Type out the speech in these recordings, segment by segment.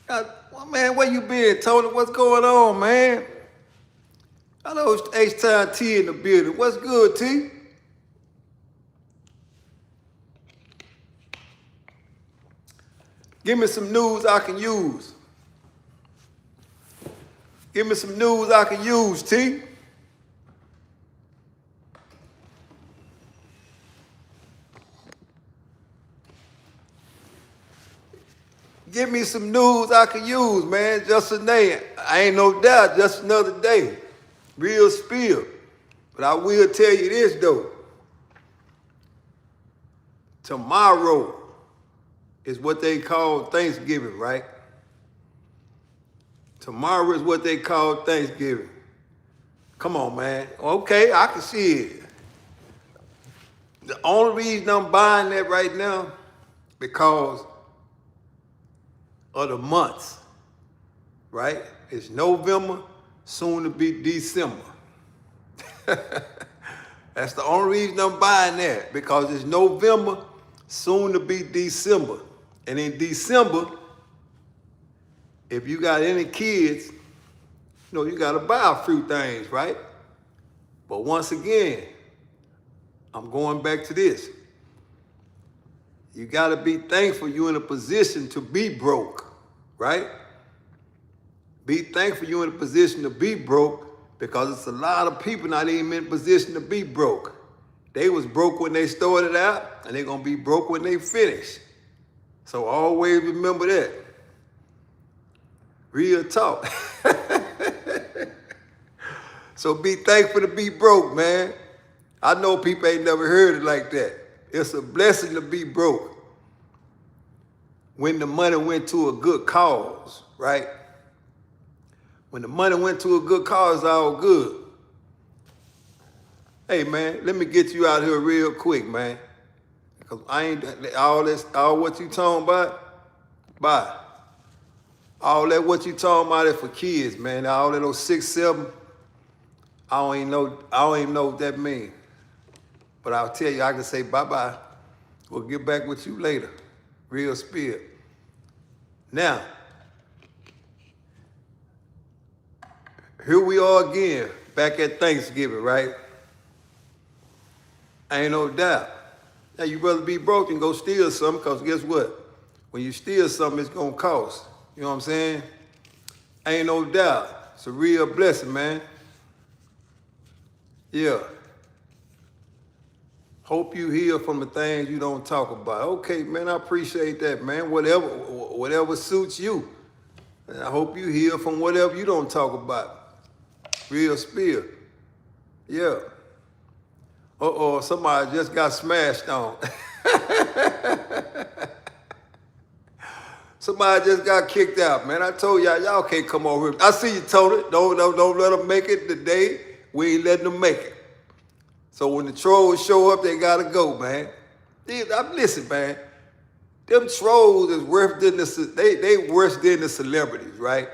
Well, man, where you been, Tony? What's going on, man? I know it's H-Time T in the building. What's good, T? Give me some news I can use. Give me some news I can use, T. Give me some news I can use, man. Just a name. I ain't no doubt, just another day. Real spill. But I will tell you this, though. Tomorrow is what they call Thanksgiving, right? Tomorrow is what they call Thanksgiving. Come on, man. Okay, I can see it. The only reason I'm buying that right now, because of the months, right? It's November, soon to be December. That's the only reason I'm buying that, because it's November, soon to be December. And in December, if you got any kids, you got to buy a few things, right? But once again, I'm going back to this. You got to be thankful you're in a position to be broke, right? Be thankful you're in a position to be broke, because it's a lot of people not even in a position to be broke. They was broke when they started out, and they're going to be broke when they finish. So always remember that. Real talk. So be thankful to be broke, man. I know people ain't never heard it like that. It's a blessing to be broke when the money went to a good cause, right? When the money went to a good cause, all good. Hey, man, let me get you out here real quick, man. Because I ain't, all what you talking about, bye. All that what you talking about is for kids, man. All that those 6, 7, I don't even know what that means. But I'll tell you, I can say bye-bye. We'll get back with you later. Real spirit. Now, here we are again, back at Thanksgiving, right? Ain't no doubt. Now, you rather be broke than go steal something, because guess what? When you steal something, it's going to cost. You know what I'm saying? Ain't no doubt. It's a real blessing, man. Yeah. Hope you hear from the things you don't talk about. Okay, man, I appreciate that, man. Whatever suits you. And I hope you hear from whatever you don't talk about. Real spill. Yeah. Uh-oh, somebody just got smashed on. Somebody just got kicked out, man. I told y'all can't come over here. I see you, Tony. Don't let them make it today. We ain't letting them make it. So when the trolls show up, they gotta go, man. Listen, man. Them trolls is worse than they worse than the celebrities, right?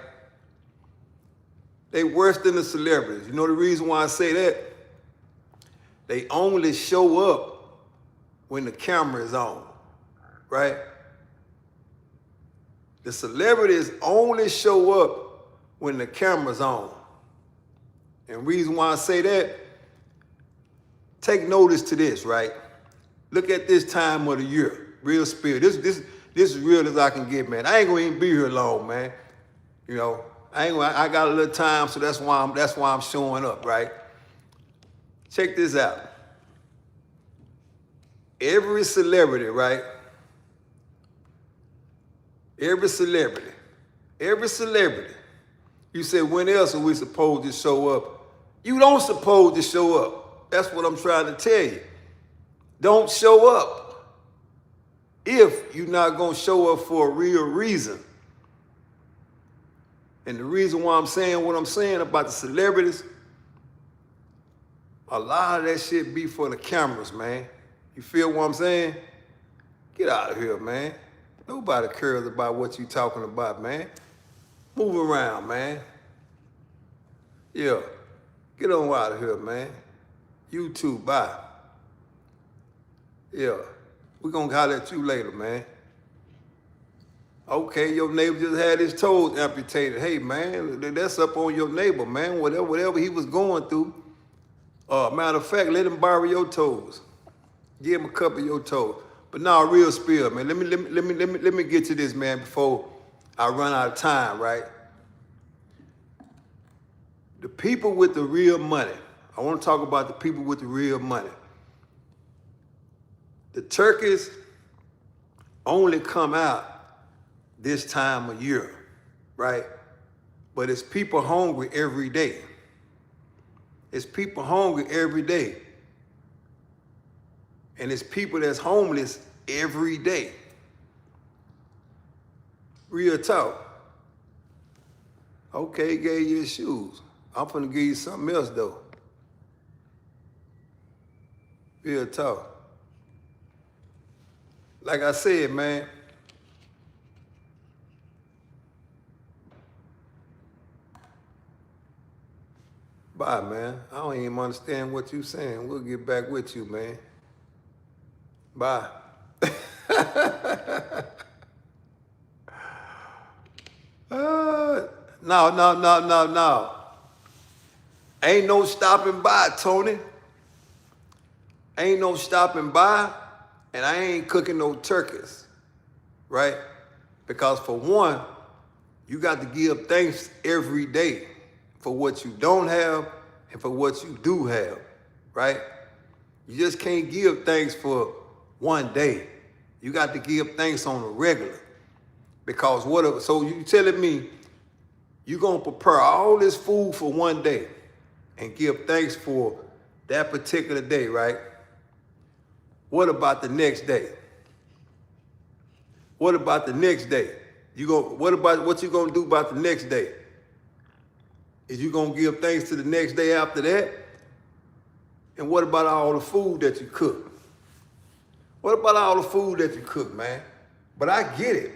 They worse than the celebrities. You know the reason why I say that? They only show up when the camera is on, right? The celebrities only show up when the camera's on. And reason why I say that, take notice to this, right? Look at this time of the year. Real spirit. This is real as I can get, man. I ain't gonna even be here long, man. You know, I got a little time, so that's why I'm showing up, right? Check this out. Every celebrity, right? Every celebrity. You say, when else are we supposed to show up? You don't supposed to show up. That's what I'm trying to tell you. Don't show up if you're not going to show up for a real reason. And the reason why I'm saying what I'm saying about the celebrities, a lot of that shit be for the cameras, man. You feel what I'm saying? Get out of here, man. Nobody cares about what you talking about, man. Move around, man. Yeah. Get on out of here, man. You too, bye. Yeah. We're going to holler at you later, man. Okay, your neighbor just had his toes amputated. Hey, man, that's up on your neighbor, man. Whatever he was going through. Matter of fact, let him borrow your toes. Give him a couple of your toes. But now, real spill, man. Let me get to this, man, before I run out of time, right? The people with the real money. I want to talk about the people with the real money. The turkeys only come out this time of year, right? But it's people hungry every day. It's people hungry every day. And it's people that's homeless every day. Real talk. Okay, he gave you his shoes. I'm finna give you something else though. Real talk. Like I said, man, bye, man. I don't even understand what you saying. We'll get back with you, man. Bye. No. Ain't no stopping by, Tony. Ain't no stopping by, and I ain't cooking no turkeys, right? Because for one, you got to give thanks every day for what you don't have and for what you do have, right? You just can't give thanks for one day. You got to give thanks on a regular. Because so you telling me you gonna prepare all this food for one day and give thanks for that particular day, right? What about the next day? What about the next day? What you gonna do about the next day? Is you gonna give thanks to the next day after that? And what about all the food that you cook? What about all the food that you cook, man? But I get it.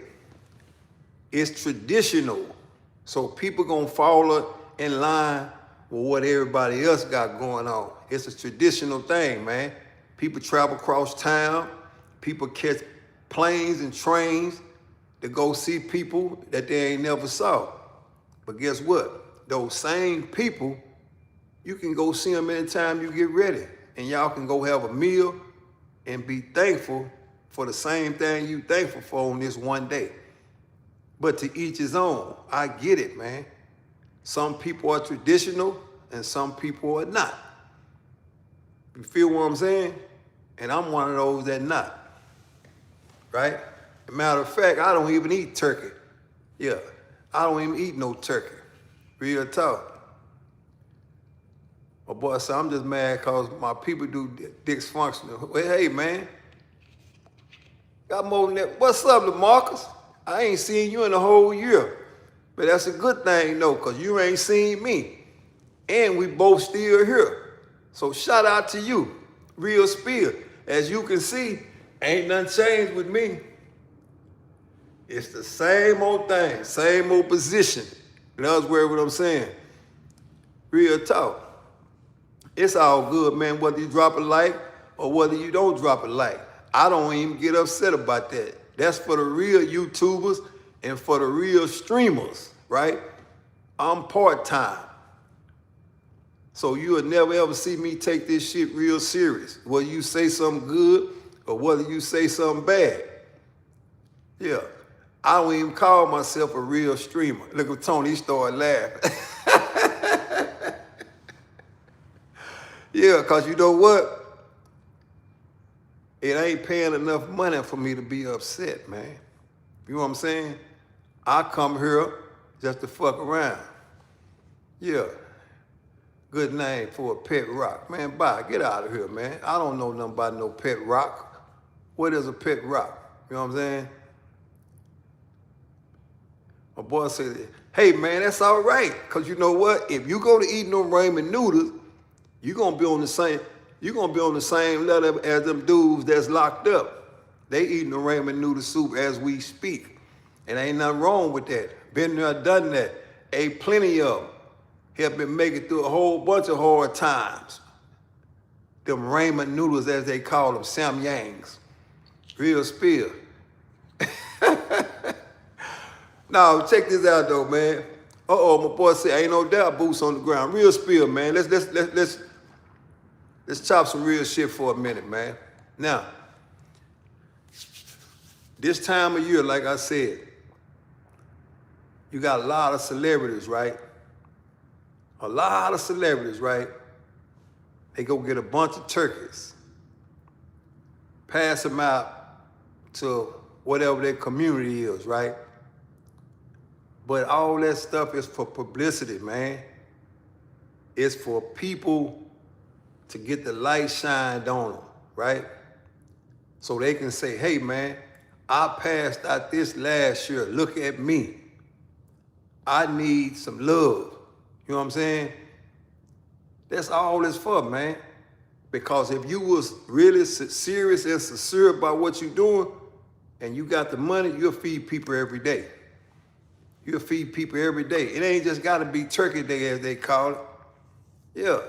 It's traditional. So people gonna fall in line with what everybody else got going on. It's a traditional thing, man. People travel across town. People catch planes and trains to go see people that they ain't never saw. But guess what? Those same people, you can go see them anytime you get ready. And y'all can go have a meal and be thankful for the same thing you thankful for on this one day. But to each his own. I get it, man. Some people are traditional and some people are not. You feel what I'm saying? And I'm one of those that not. Right? As a matter of fact, I don't even eat turkey. Yeah, I don't even eat no turkey. Real talk. My boy said, I'm just mad because my people do dysfunctional. Well, hey, man. Got more than that. What's up, LaMarcus? I ain't seen you in a whole year. But that's a good thing, though, because you ain't seen me. And we both still here. So shout out to you. Real spill. As you can see, ain't nothing changed with me. It's the same old thing, same old position. In other words, what I'm saying. Real talk. It's all good, man, whether you drop a like or whether you don't drop a like. I don't even get upset about that. That's for the real YouTubers and for the real streamers, right? I'm part-time. So you'll never ever see me take this shit real serious. Whether you say something good or whether you say something bad. Yeah. I don't even call myself a real streamer. Look at Tony, he started laughing. Yeah, because you know what? It ain't paying enough money for me to be upset, man. You know what I'm saying? I come here just to fuck around. Yeah. Good name for a pet rock. Man, bye. Get out of here, man. I don't know nothing about no pet rock. What is a pet rock? You know what I'm saying? My boy said, hey, man, that's all right. Because you know what? If you go to eat no ramen noodles, you're gonna be on the same level as them dudes that's locked up. They eating the ramen noodle soup as we speak. And ain't nothing wrong with that. Been there, done that. Ate plenty of them. Have been making through a whole bunch of hard times. Them ramen noodles, as they call them, Samyangs. Real spill. Now check this out though, man. My boy said ain't no doubt boots on the ground. Real spill, man. Let's chop some real shit for a minute, man. Now, this time of year, like I said, you got a lot of celebrities, right? A lot of celebrities, right? They go get a bunch of turkeys, pass them out to whatever their community is, right? But all that stuff is for publicity, man. It's for people to get the light shined on them, right? So they can say, hey, man, I passed out this last year. Look at me. I need some love. You know what I'm saying? That's all it's for, man. Because if you was really serious and sincere about what you're doing and you got the money, you'll feed people every day. You'll feed people every day. It ain't just got to be Turkey Day, as they call it. Yeah.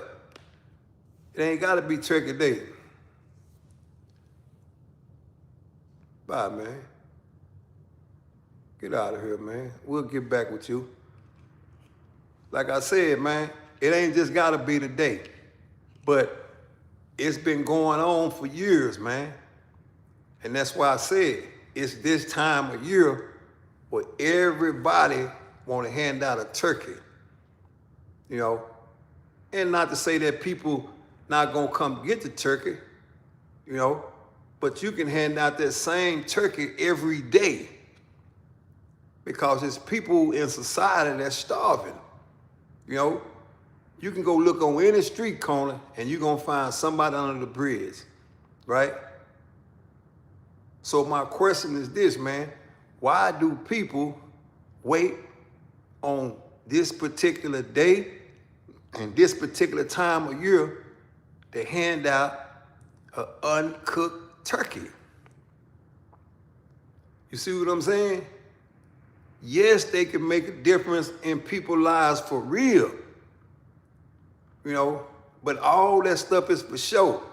It ain't got to be Turkey Day. Bye, man. Get out of here, man. We'll get back with you. Like I said, man, it ain't just got to be today. But it's been going on for years, man. And that's why I said it's this time of year where everybody want to hand out a turkey, you know, and not to say that people not gonna come get the turkey, you know, but you can hand out that same turkey every day because there's people in society that's starving, you know. You can go look on any street corner and you're gonna find somebody under the bridge, right? So my question is this, man. Why do people wait on this particular day and this particular time of year to hand out an uncooked turkey? You see what I'm saying? Yes, they can make a difference in people's lives for real, you know, but all that stuff is for show.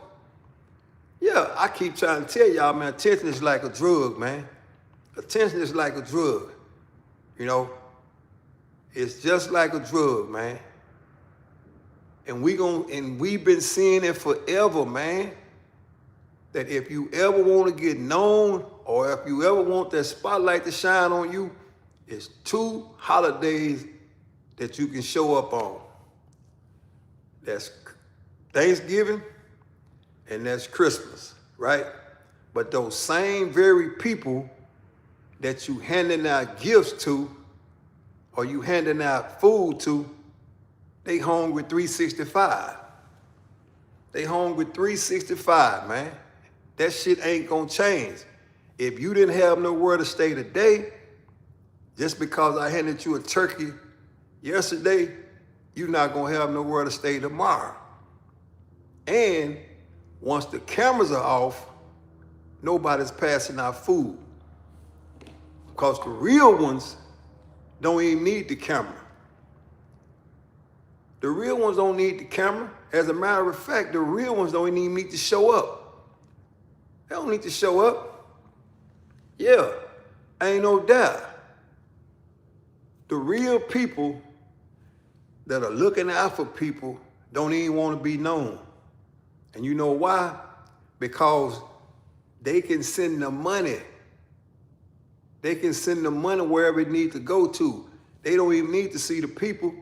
Yeah, I keep trying to tell y'all, man, attention is like a drug, man. Attention is like a drug, you know. It's just like a drug, man. And we've been seeing it forever, man. That if you ever want to get known or if you ever want that spotlight to shine on you, it's 2 holidays that you can show up on. That's Thanksgiving and that's Christmas, right? But those same very people that you handing out gifts to or you handing out food to, they hungry 365. They hungry 365, man. That shit ain't gonna change. If you didn't have nowhere to stay today, just because I handed you a turkey yesterday, you're not gonna have nowhere to stay tomorrow. And once the cameras are off, nobody's passing out food. Because the real ones don't even need the camera. The real ones don't need the camera. As a matter of fact, the real ones don't even need to show up. They don't need to show up. Yeah, ain't no doubt. The real people that are looking out for people don't even want to be known. And you know why? Because they can send the money. They can send the money wherever it needs to go to. They don't even need to see the people.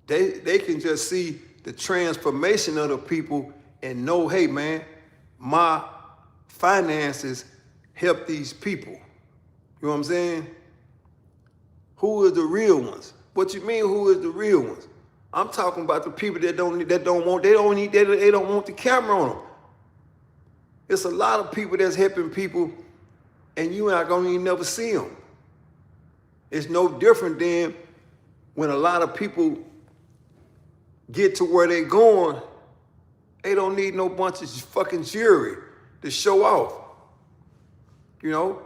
They can just see the transformation of the people and know, hey, man, my finances help these people. You know what I'm saying? Who is the real ones? What you mean, who is the real ones? I'm talking about the people that don't want the camera on them. It's a lot of people that's helping people and you ain't gonna even never see them. It's no different than when a lot of people get to where they're going, they don't need no bunch of fucking jewelry to show off. You know,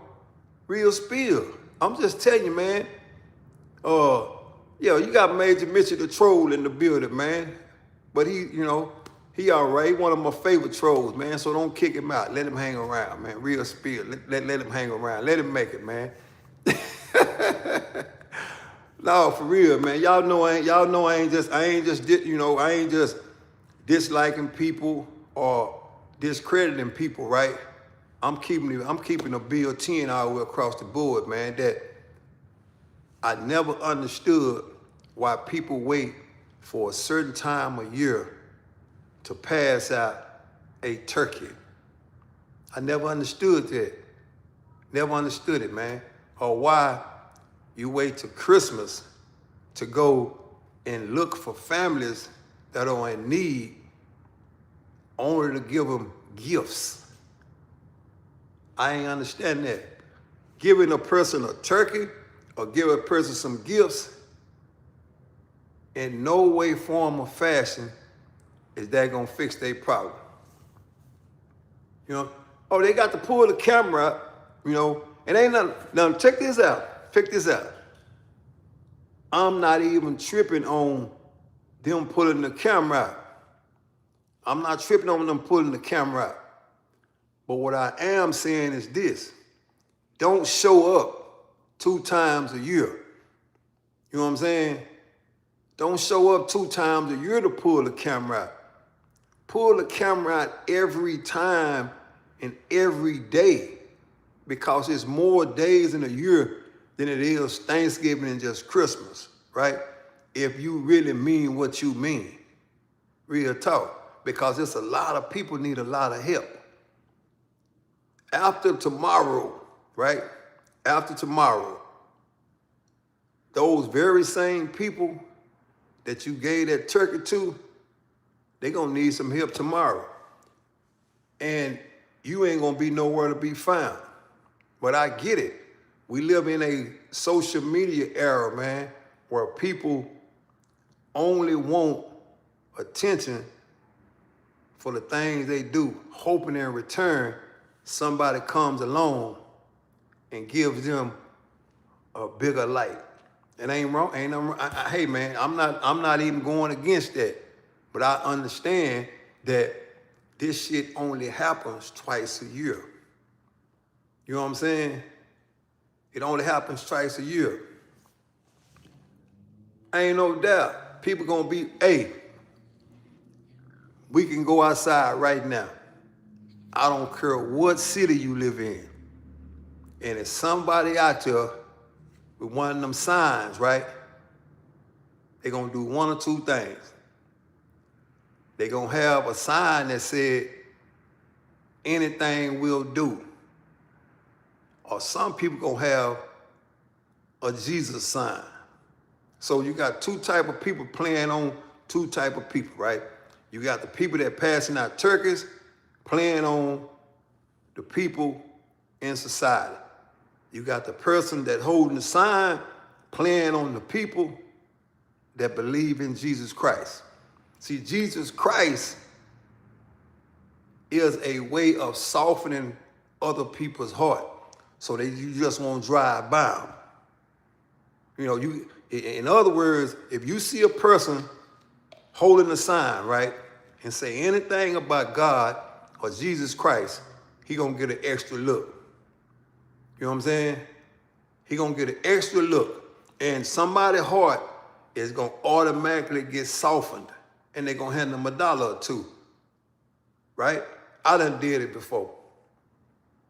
real spill. I'm just telling you, man. Yeah, you got Major Mitchell the troll in the building, man. But he all right. One of my favorite trolls, man. So don't kick him out. Let him hang around, man. Real spill. Let him hang around. Let him make it, man. No, for real, man. Y'all know I ain't just disliking people or discrediting people, right? I'm keeping a bill 10 all the way across the board, man, that I never understood why people wait for a certain time of year to pass out a turkey. I never understood that. Never understood it, man. Or why you wait till Christmas to go and look for families that are in need only to give them gifts. I ain't understand that. Giving a person a turkey or giving a person some gifts in no way, form, or fashion is that gonna fix their problem. You know, oh, they got to pull the camera up, and ain't nothing. Now, check this out. Check this out. I'm not even tripping on them pulling the camera out. I'm not tripping on them pulling the camera out. But what I am saying is this. Don't show up 2 times a year. You know what I'm saying? Don't show up 2 times a year to pull the camera out. Pull the camera out every time and every day, because it's more days in a year than it is Thanksgiving and just Christmas, right? If you really mean what you mean. Real talk. Because it's a lot of people need a lot of help. After tomorrow, right? After tomorrow, those very same people that you gave that turkey to, they're gonna need some help tomorrow. And you ain't gonna be nowhere to be found. But I get it. We live in a social media era, man, where people only want attention for the things they do, hoping in return somebody comes along and gives them a bigger light. It ain't wrong. Ain't nothing wrong. Hey, man, I'm not even going against that. But I understand that this shit only happens twice a year. You know what I'm saying? It only happens twice a year. Ain't no doubt. People gonna be, hey, we can go outside right now. I don't care what city you live in. And if somebody out there with one of them signs, right? They're gonna do one or two things. They're gonna have a sign that said, anything will do. Or some people gonna have a Jesus sign. So you got 2 type of people playing on 2 type of people, right? You got the people that passing out turkeys, playing on the people in society. You got the person that holding the sign, playing on the people that believe in Jesus Christ. See, Jesus Christ is a way of softening other people's heart so that you just won't drive by them. You know, in other words, if you see a person holding a sign, right, and say anything about God or Jesus Christ, he gonna get an extra look. You know what I'm saying? He gonna get an extra look, and somebody's heart is gonna automatically get softened, and they're gonna hand them $1 or 2, right? I done did it before.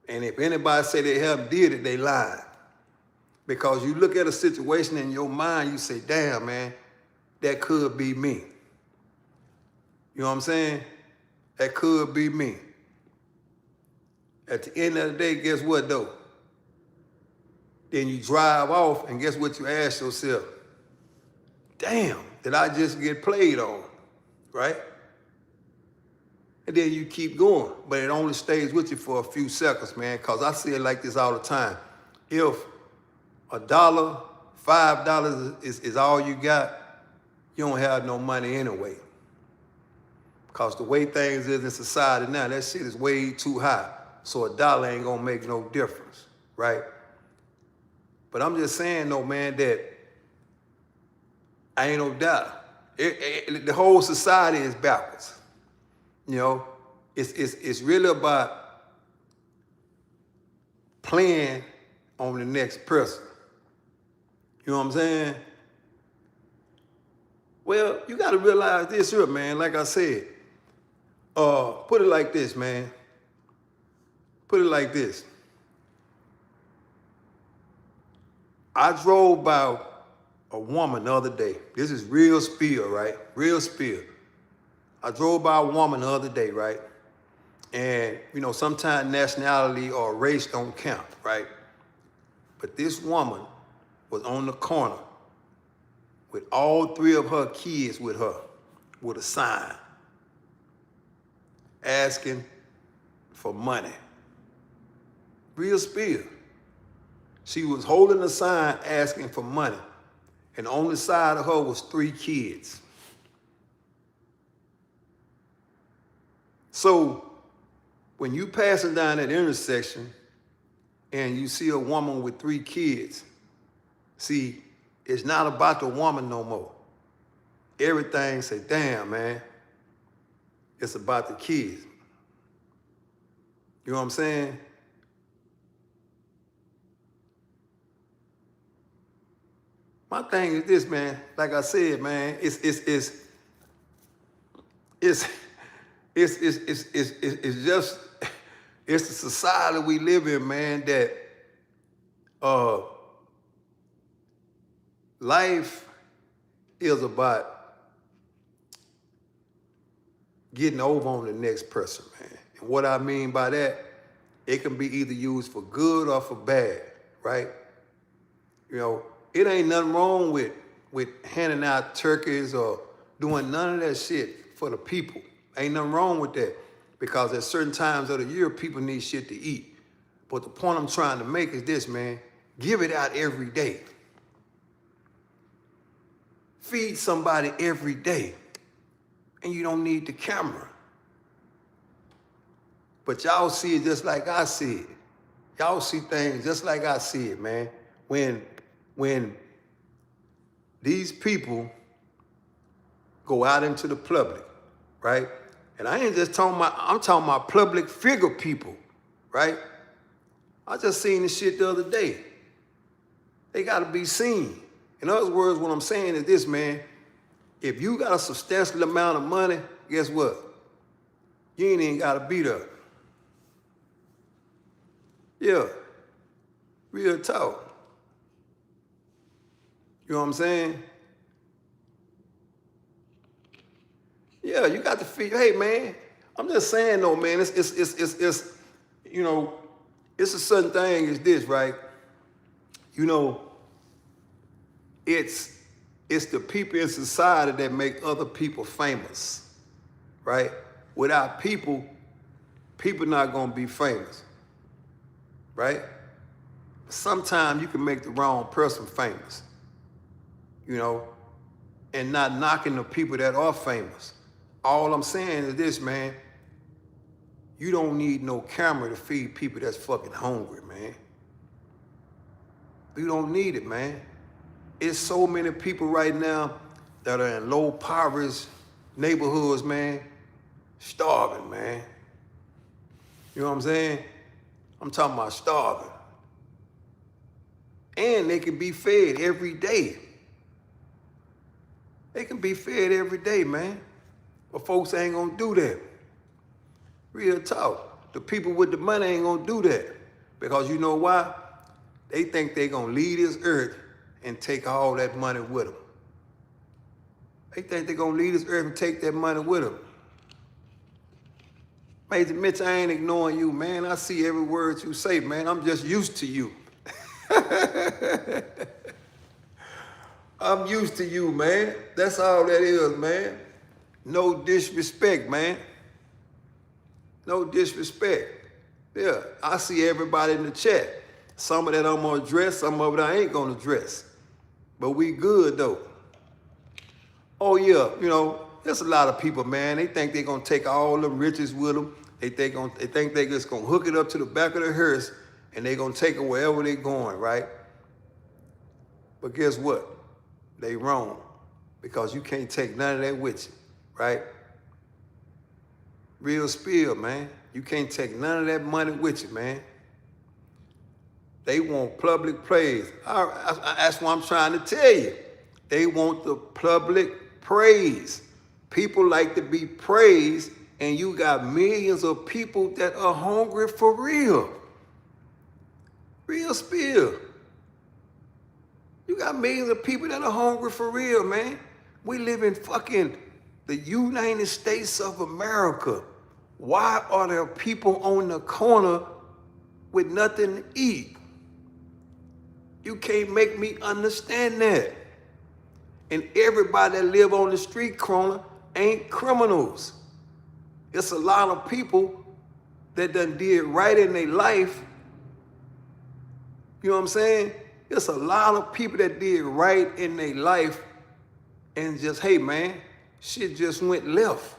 And if anybody say they haven't did it, they lying. Because you look at a situation in your mind, you say, damn, man, that could be me. You know what I'm saying? That could be me. At the end of the day, guess what, though? Then you drive off, and guess what you ask yourself? Damn, did I just get played on, right? And then you keep going, but it only stays with you for a few seconds, man, because I see it like this all the time. If $1, $5 is all you got, you don't have no money anyway. Because the way things is in society now, that shit is way too high. So $1 ain't gonna make no difference, right? But I'm just saying though, man, that I ain't no doubt. The whole society is backwards. You know, it's really about playing on the next person. You know what I'm saying? Well, you got to realize this here, man. Like I said, put it like this, man. Put it like this. I drove by a woman the other day. This is real spill, right? Real spill. I drove by a woman the other day, right? And, you know, sometimes nationality or race don't count, right? But this woman was on the corner with all three of her kids with her, with a sign asking for money. Real spill. She was holding a sign asking for money, and on the side of her was 3 kids. So when you passing down that intersection and you see a woman with 3 kids, see, it's not about the woman no more. Everything say, damn, man, it's about the kids. You know what I'm saying? My thing is this, man. Like I said, man, it's just it's the society we live in, man. That life is about getting over on the next person, man. And what I mean by that, it can be either used for good or for bad, right? You know, it ain't nothing wrong with handing out turkeys or doing none of that shit for the people. Ain't nothing wrong with that, because at certain times of the year, people need shit to eat. But the point I'm trying to make is this, man. Give it out every day. Feed somebody every day. And you don't need the camera. But y'all see it just like I see it. Y'all see things just like I see it, man. When these people go out into the public, right? And I ain't just talking about, I'm talking about public figure people, right? I just seen this shit the other day. They gotta be seen. In other words, what I'm saying is this, man. If you got a substantial amount of money, guess what? You ain't even gotta be there. Yeah, real talk. You know what I'm saying? Yeah, you got to feel, hey, man, I'm just saying though, man, it's you know, it's a certain thing is this, right? You know, it's the people in society that make other people famous, right? Without people not gonna be famous, right? Sometimes you can make the wrong person famous, you know, and not knocking the people that are famous. All I'm saying is this, man. You don't need no camera to feed people that's fucking hungry, man. You don't need it, man. It's so many people right now that are in low poverty neighborhoods, man, starving, man. You know what I'm saying? I'm talking about starving. And they can be fed every day. They can be fed every day, man. But folks ain't gonna do that. Real talk. The people with the money ain't gonna do that. Because you know why? They think they gonna leave this earth and take all that money with them. They think they gonna leave this earth and take that money with them. Major Mitch, I ain't ignoring you, man. I see every word you say, man. I'm just used to you. I'm used to you, man. That's all that is, man. No disrespect, man. No disrespect. Yeah, I see everybody in the chat. Some of that I'm gonna address, some of it I ain't gonna address. But we good, though. Oh, yeah, you know, there's a lot of people, man. They think they're gonna take all them riches with them. They think they just gonna hook it up to the back of the hearse and they gonna take it wherever they going, right? But guess what? They wrong, because you can't take none of that with you, right? Real spill, man. You can't take none of that money with you, man. They want public praise. That's what I'm trying to tell you. They want the public praised. People like to be praised, and you got millions of people that are hungry for real. Real spill. You got millions of people that are hungry for real, man. We live in fucking the United States of America. Why are there people on the corner with nothing to eat? You can't make me understand that. And everybody that live on the street corner ain't criminals. It's a lot of people that done did right in their life. You know what I'm saying? It's a lot of people that did right in their life and just, hey man, shit just went left.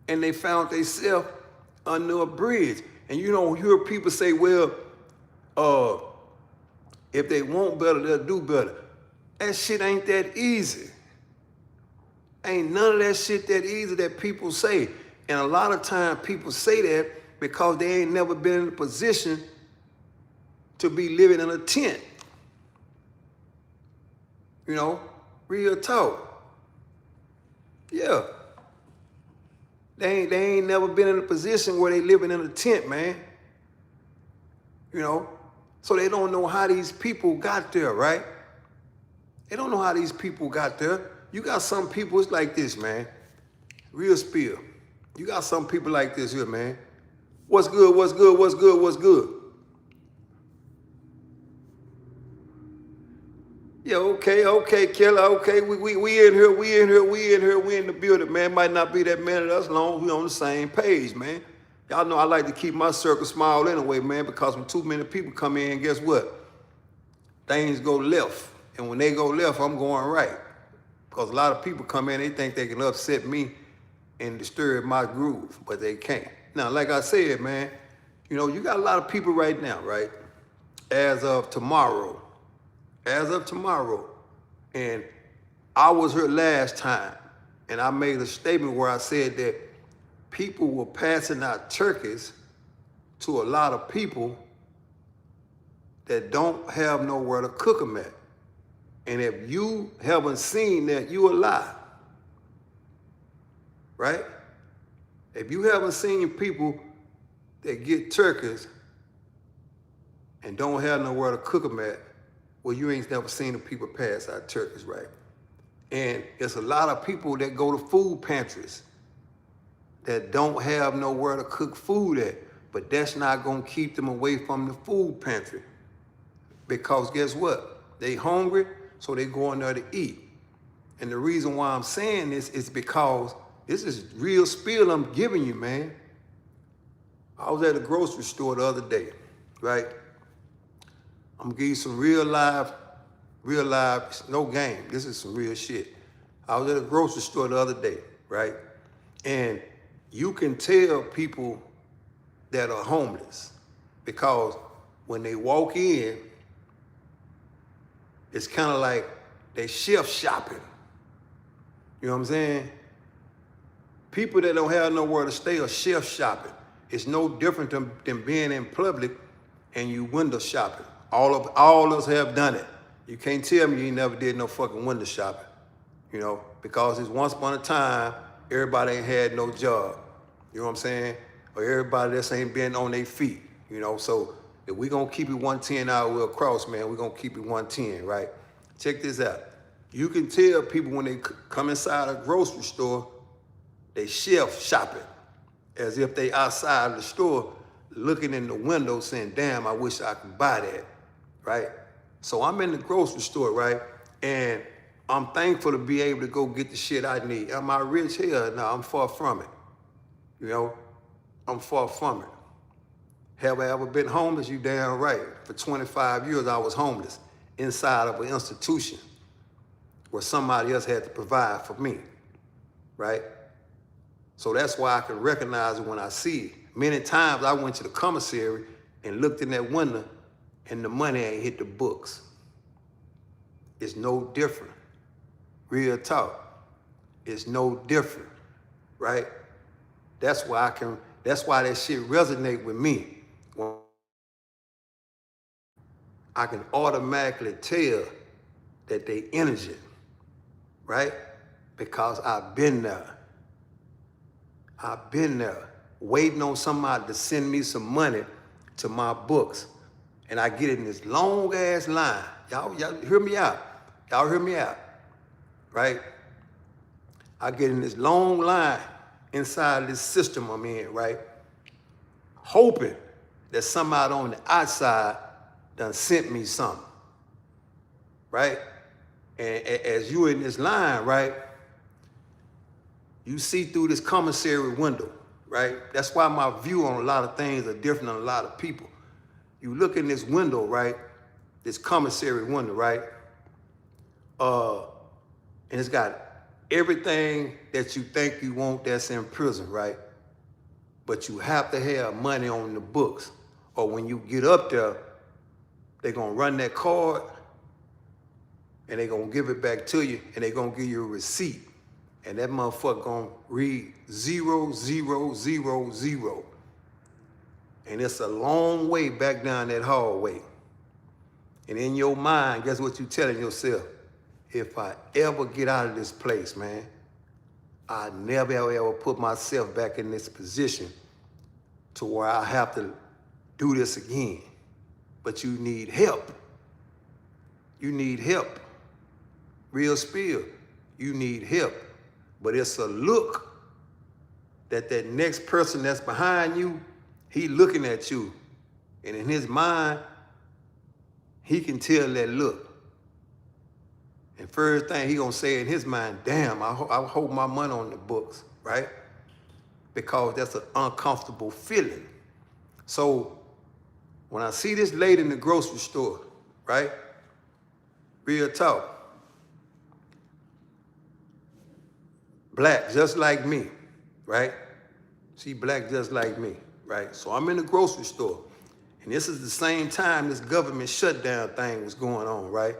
And they found themselves under a bridge. And you know, you hear people say, well, if they want better, they'll do better. That shit ain't that easy. Ain't none of that shit that easy that people say. And a lot of times people say that because they ain't never been in a position to be living in a tent. You know, real talk. Yeah. They ain't never been in a position where they living in a tent, man. You know, so they don't know how these people got there, right? They don't know how these people got there. You got some people, it's like this, man. Real spill. You got some people like this here, man. What's good, what's good, what's good, what's good? Yeah, okay, killer, okay. We in here, we in the building, man. Might not be that many of us long, we on the same page, man. Y'all know I like to keep my circle small anyway, man, because when too many people come in, guess what? Things go left. And when they go left, I'm going right. Because a lot of people come in, they think they can upset me and disturb my groove, but they can't. Now, like I said, man, you know, you got a lot of people right now, right? As of tomorrow, and I was here last time, and I made a statement where I said that people were passing out turkeys to a lot of people that don't have nowhere to cook them at. And if you haven't seen that, you a lie, right? If you haven't seen people that get turkeys and don't have nowhere to cook them at, well, you ain't never seen the people pass out turkeys, right? And it's a lot of people that go to food pantries that don't have nowhere to cook food at, but that's not gonna keep them away from the food pantry. Because guess what? They hungry, so they go in there to eat. And the reason why I'm saying this is because this is real spill I'm giving you, man. I was at a grocery store the other day, right? I'm gonna give you some real live, no game. This is some real shit. I was at a grocery store the other day, right? And you can tell people that are homeless because when they walk in, it's kind of like they shift shopping. You know what I'm saying? People that don't have nowhere to stay are shift shopping. It's no different than being in public and you window shopping. All of us have done it. You can't tell me you never did no fucking window shopping, you know, because it's once upon a time, everybody ain't had no job. You know what I'm saying? Or everybody that's ain't been on their feet, you know? So if we gonna keep it 110 out, we'll cross, man. We gonna keep it 110, right? Check this out. You can tell people when they come inside a grocery store, they shift shopping as if they outside the store looking in the window saying, damn, I wish I could buy that, right? So I'm in the grocery store, right? And I'm thankful to be able to go get the shit I need. Am I rich? Hell no, I'm far from it. You know, I'm far from it. Have I ever been homeless? You damn right. For 25 years, I was homeless inside of an institution where somebody else had to provide for me, right? So that's why I can recognize it when I see it. Many times I went to the commissary and looked in that window and the money ain't hit the books. It's no different. Real talk. It's no different, right? That's why that shit resonate with me. I can automatically tell that they energy, right? because I've been there. I've been there waiting on somebody to send me some money to my books. And I get in this long ass line. Y'all hear me out. Y'all hear me out, right? I get in this long line inside of this system I'm in, right? Hoping that somebody on the outside done sent me something, right? And as you in this line, right, you see through this commissary window, right? That's why my view on a lot of things are different than a lot of people. You look in this window, right? This commissary window, right? And it's got everything that you think you want that's in prison, right? But you have to have money on the books. Or when you get up there, they're gonna run that card and they're gonna give it back to you and they're gonna give you a receipt. And that motherfucker gonna read 0, 0, 0, 0. And it's a long way back down that hallway. And in your mind, guess what you telling yourself? If I ever get out of this place, man, I never ever put myself back in this position to where I have to do this again. But you need help. You need help. Real spill. You need help. But it's a look that next person that's behind you, he looking at you. And in his mind, he can tell that look. And first thing he gonna say in his mind, damn, I hold my money on the books, right? Because that's an uncomfortable feeling. So when I see this lady in the grocery store, right? Real talk. Black, just like me, right? She black just like me, right? So I'm in the grocery store. And this is the same time this government shutdown thing was going on, right?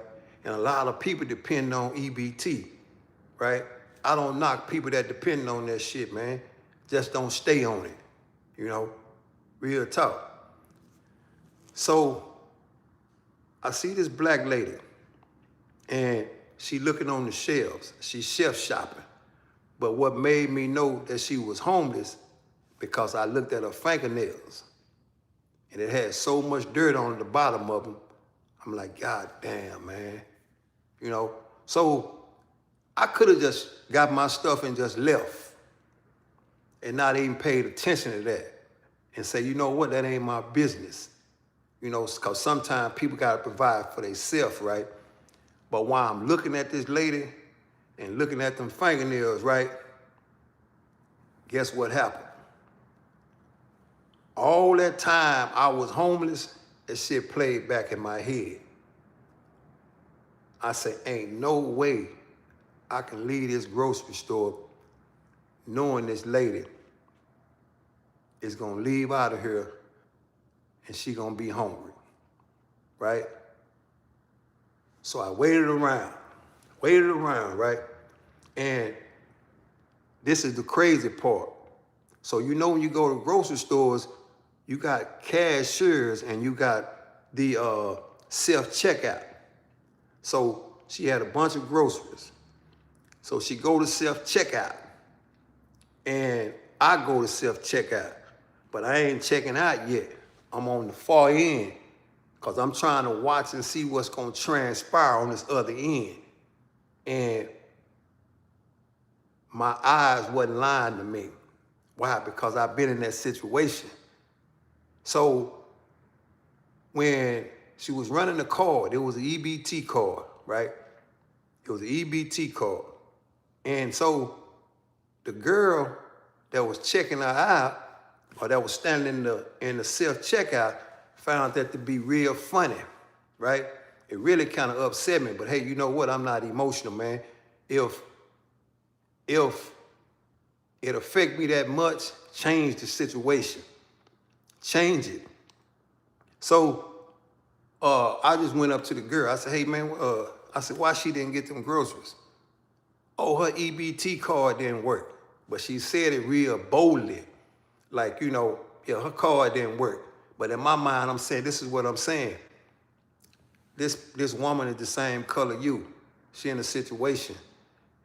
And a lot of people depend on EBT, right? I don't knock people that depend on that shit, man. Just don't stay on it, you know? Real talk. So I see this black lady and she looking on the shelves. She's shelf shopping. But what made me know that she was homeless, because I looked at her fingernails and it had so much dirt on the bottom of them. I'm like, God damn, man. You know, so I could have just got my stuff and just left and not even paid attention to that and say, you know what, that ain't my business. You know, because sometimes people got to provide for themselves, right? But while I'm looking at this lady and looking at them fingernails, right, guess what happened? All that time I was homeless, that shit played back in my head. I said, ain't no way I can leave this grocery store knowing this lady is gonna leave out of here and she gonna be hungry, right? So I waited around, right? And this is the crazy part. So you know when you go to grocery stores, you got cashiers and you got the self-checkout. So she had a bunch of groceries. So she go to self-checkout and I go to self-checkout, but I ain't checking out yet. I'm on the far end because I'm trying to watch and see what's gonna transpire on this other end. And my eyes wasn't lying to me. Why? Because I've been in that situation. So when she was running the card, it was an EBT card, right? It was an EBT card. And so the girl that was checking her out, or that was standing in the self-checkout, found that to be real funny, right? It really kind of upset me, but hey, you know what? I'm not emotional, man. If it affect me that much, change the situation. Change it. So I just went up to the girl. I said, hey, man, I said, why she didn't get them groceries? Oh, her EBT card didn't work. But she said it real boldly. Like, you know, yeah, her card didn't work. But in my mind, I'm saying, this is what I'm saying. This woman is the same color you. She in a situation.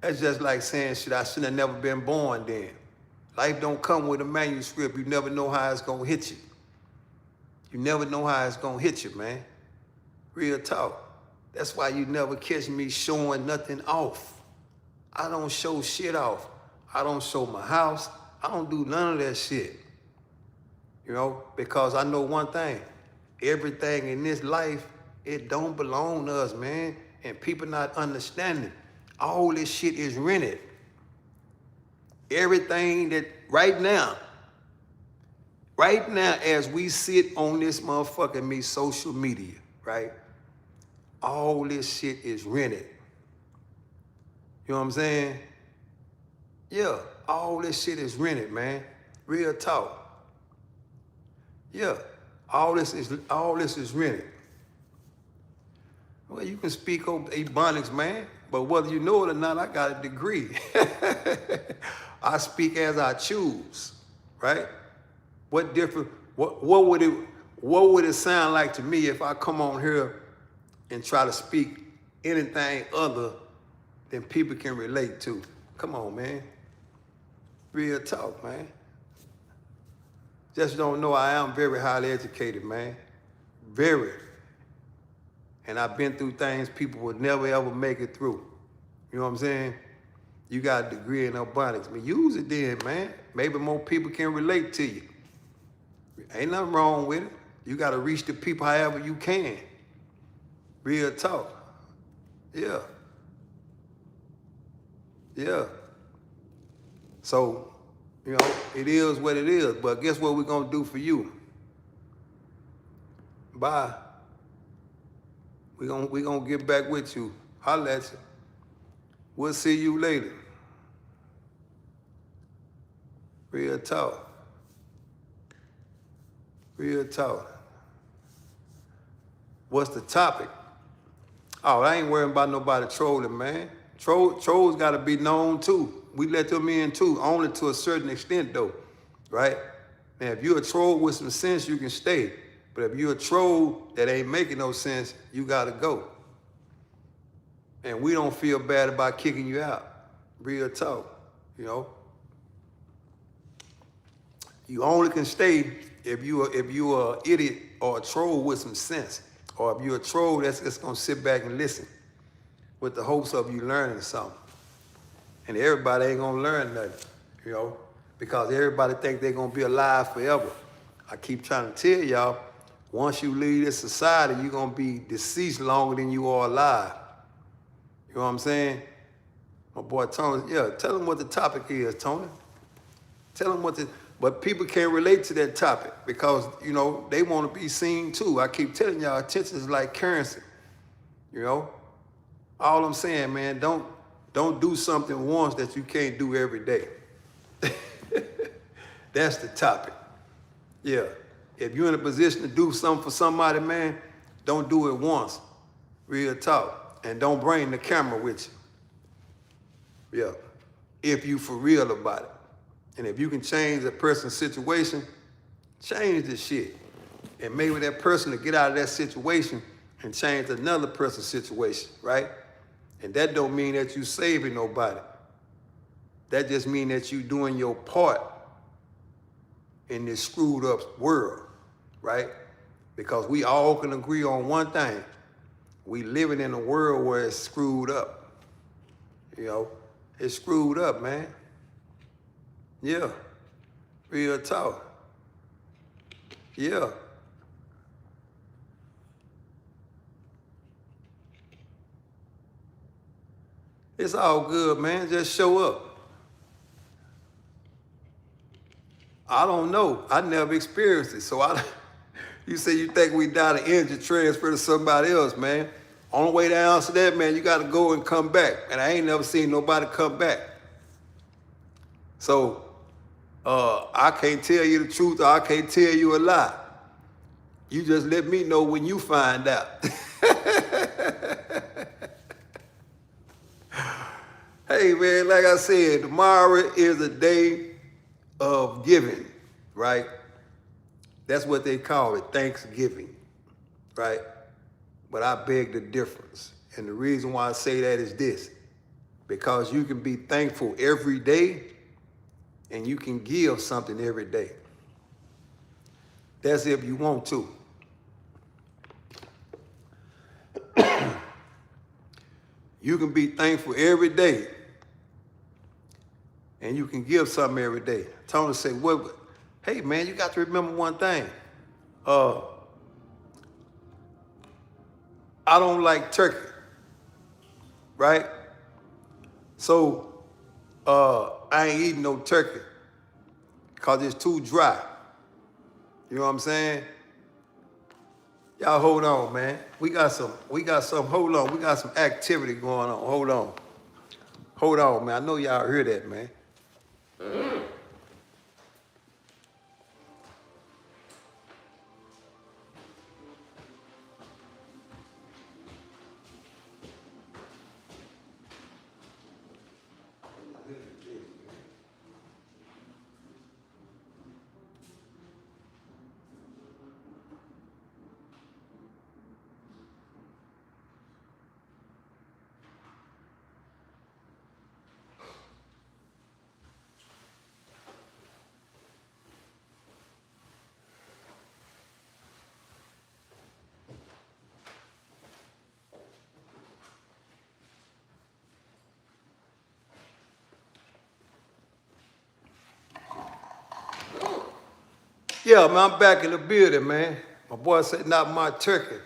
That's just like saying, shit, I should have never been born then. Life don't come with a manuscript. You never know how it's gonna hit you. You never know how it's gonna hit you, man. Real talk. That's why you never catch me showing nothing off. I don't show shit off. I don't show my house. I don't do none of that shit. You know, because I know one thing. Everything in this life, it don't belong to us, man. And people not understanding. All this shit is rented. Everything that right now as we sit on this motherfucking social media, right? All this shit is rented. You know what I'm saying? Yeah, all this shit is rented, man. Real talk. Yeah, all this is rented. Well, you can speak over Ebonics, man, but whether you know it or not, I got a degree. I speak as I choose, right? What would it sound like to me if I come on here and try to speak anything other than people can relate to? Come on, man. Real talk, man. Just don't know I am very highly educated, man. Very. And I've been through things people would never ever make it through. You know what I'm saying? You got a degree in Ebonics. I mean, use it then, man. Maybe more people can relate to you. Ain't nothing wrong with it. You got to reach the people however you can. Real talk. Yeah. Yeah. So, you know, it is what it is. But guess what we're going to do for you? Bye. We're gonna get back with you. Holla at you. We'll see you later. Real talk. Real talk. What's the topic? Oh, I ain't worrying about nobody trolling, man. Trolls gotta be known too. We let them in too, only to a certain extent though, right? Now, if you're a troll with some sense, you can stay. But if you're a troll that ain't making no sense, you gotta go. And we don't feel bad about kicking you out. Real talk, you know. You only can stay if you are an idiot or a troll with some sense. Or if you're a troll that's just gonna sit back and listen with the hopes of you learning something. And everybody ain't gonna learn nothing, you know, because everybody think they're gonna be alive forever. I keep trying to tell y'all, once you leave this society, you're gonna be deceased longer than you are alive. You know what I'm saying? My boy Tony, yeah, tell him what the topic is, Tony. Tell him but people can't relate to that topic because, you know, they want to be seen too. I keep telling y'all, attention is like currency, you know? All I'm saying, man, don't do something once that you can't do every day. That's the topic. Yeah. If you're in a position to do something for somebody, man, don't do it once. Real talk. And don't bring the camera with you. Yeah. If you for real about it. And if you can change a person's situation, change the shit. And maybe that person will get out of that situation and change another person's situation, right? And that don't mean that you saving nobody. That just mean that you doing your part in this screwed up world, right? Because we all can agree on one thing. We living in a world where it's screwed up. You know, it's screwed up, man. Yeah, real talk. Yeah. It's all good, man. Just show up. I don't know. I never experienced it. So you say you think we died of energy transfer to somebody else, man. Only way to answer that, man, you got to go and come back. And I ain't never seen nobody come back. So I can't tell you the truth or I can't tell you a lie. You just let me know when you find out. Hey, man, like I said, tomorrow is a day of giving, right? That's what they call it, Thanksgiving, right? But I beg the difference. And the reason why I say that is this, because you can be thankful every day and you can give something every day. That's if you want to. You can be thankful every day and you can give something every day. Tony said, "What? Hey man, you got to remember one thing. I don't like turkey, right? So I ain't eating no turkey because it's too dry. You know what I'm saying? Y'all hold on, man. We got some, hold on. We got some activity going on. Hold on, man. I know y'all hear that, man. Yeah, man, I'm back in the building, man. My boy said, not my turkey.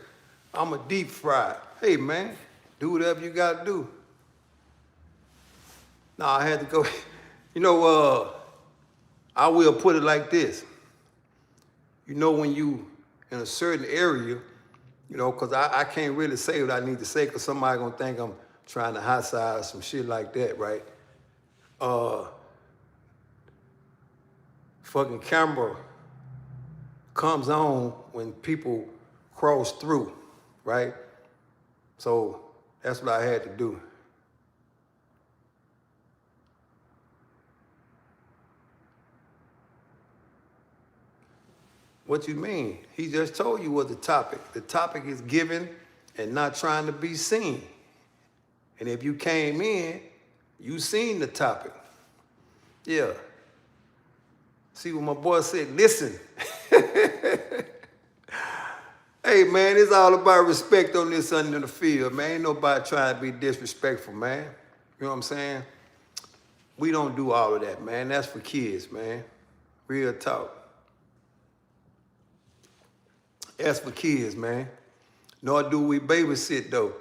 I'm a deep fry. Hey, man, do whatever you got to do. Nah, I had to go. You know, I will put it like this. You know, when you in a certain area, you know, because I can't really say what I need to say because somebody going to think I'm trying to hot side some shit like that, right? Fucking camera comes on when people cross through, right? So that's what I had to do. What you mean? He just told you what the topic. The topic is giving and not trying to be seen. And if you came in, you seen the topic. Yeah. See what my boy said, listen. Hey, man, it's all about respect on this under the field, man. Ain't nobody trying to be disrespectful, man. You know what I'm saying? We don't do all of that, man. That's for kids, man. Real talk. That's for kids, man. Nor do we babysit, though.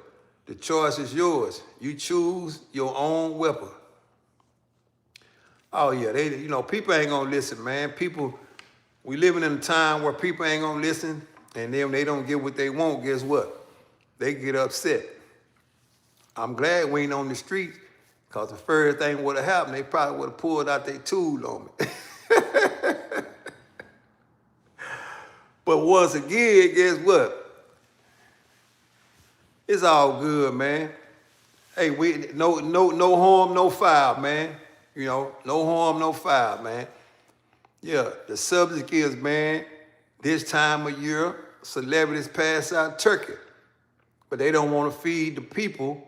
The choice is yours. You choose your own weapon. Oh, yeah, people ain't gonna listen, man. We living in a time where people ain't gonna listen, and then when they don't get what they want, guess what? They get upset. I'm glad we ain't on the street, because the first thing would have happened, they probably would have pulled out their tool on me. But once again, guess what? It's all good, man. Hey, no harm, no foul, man. You know, no harm, no foul, man. Yeah, the subject is, man, this time of year, celebrities pass out turkey, but they don't want to feed the people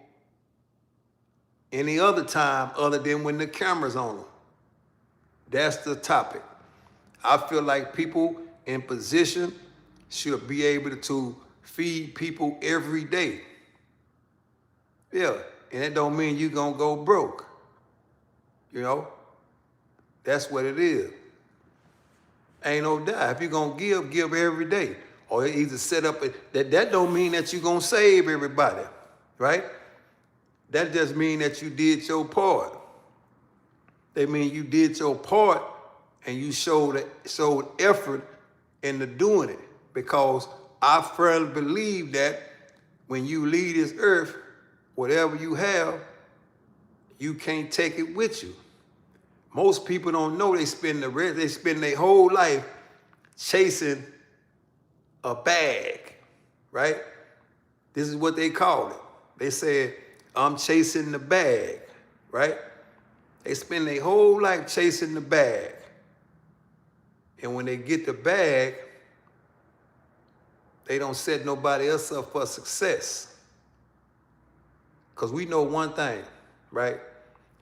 any other time other than when the camera's on them. That's the topic. I feel like people in position should be able to feed people every day. Yeah, and it don't mean you gonna go broke. You know, that's what it is. Ain't no doubt. If you're gonna give every day. Or either set up, that don't mean that you're gonna save everybody, right? That just mean that you did your part. They mean you did your part and you showed effort into doing it. Because I firmly believe that when you leave this earth, whatever you have, you can't take it with you. Most people don't know they spend their whole life chasing a bag, right? This is what they call it. They said, I'm chasing the bag, right? They spend their whole life chasing the bag. And when they get the bag, they don't set nobody else up for success. Because we know one thing, right?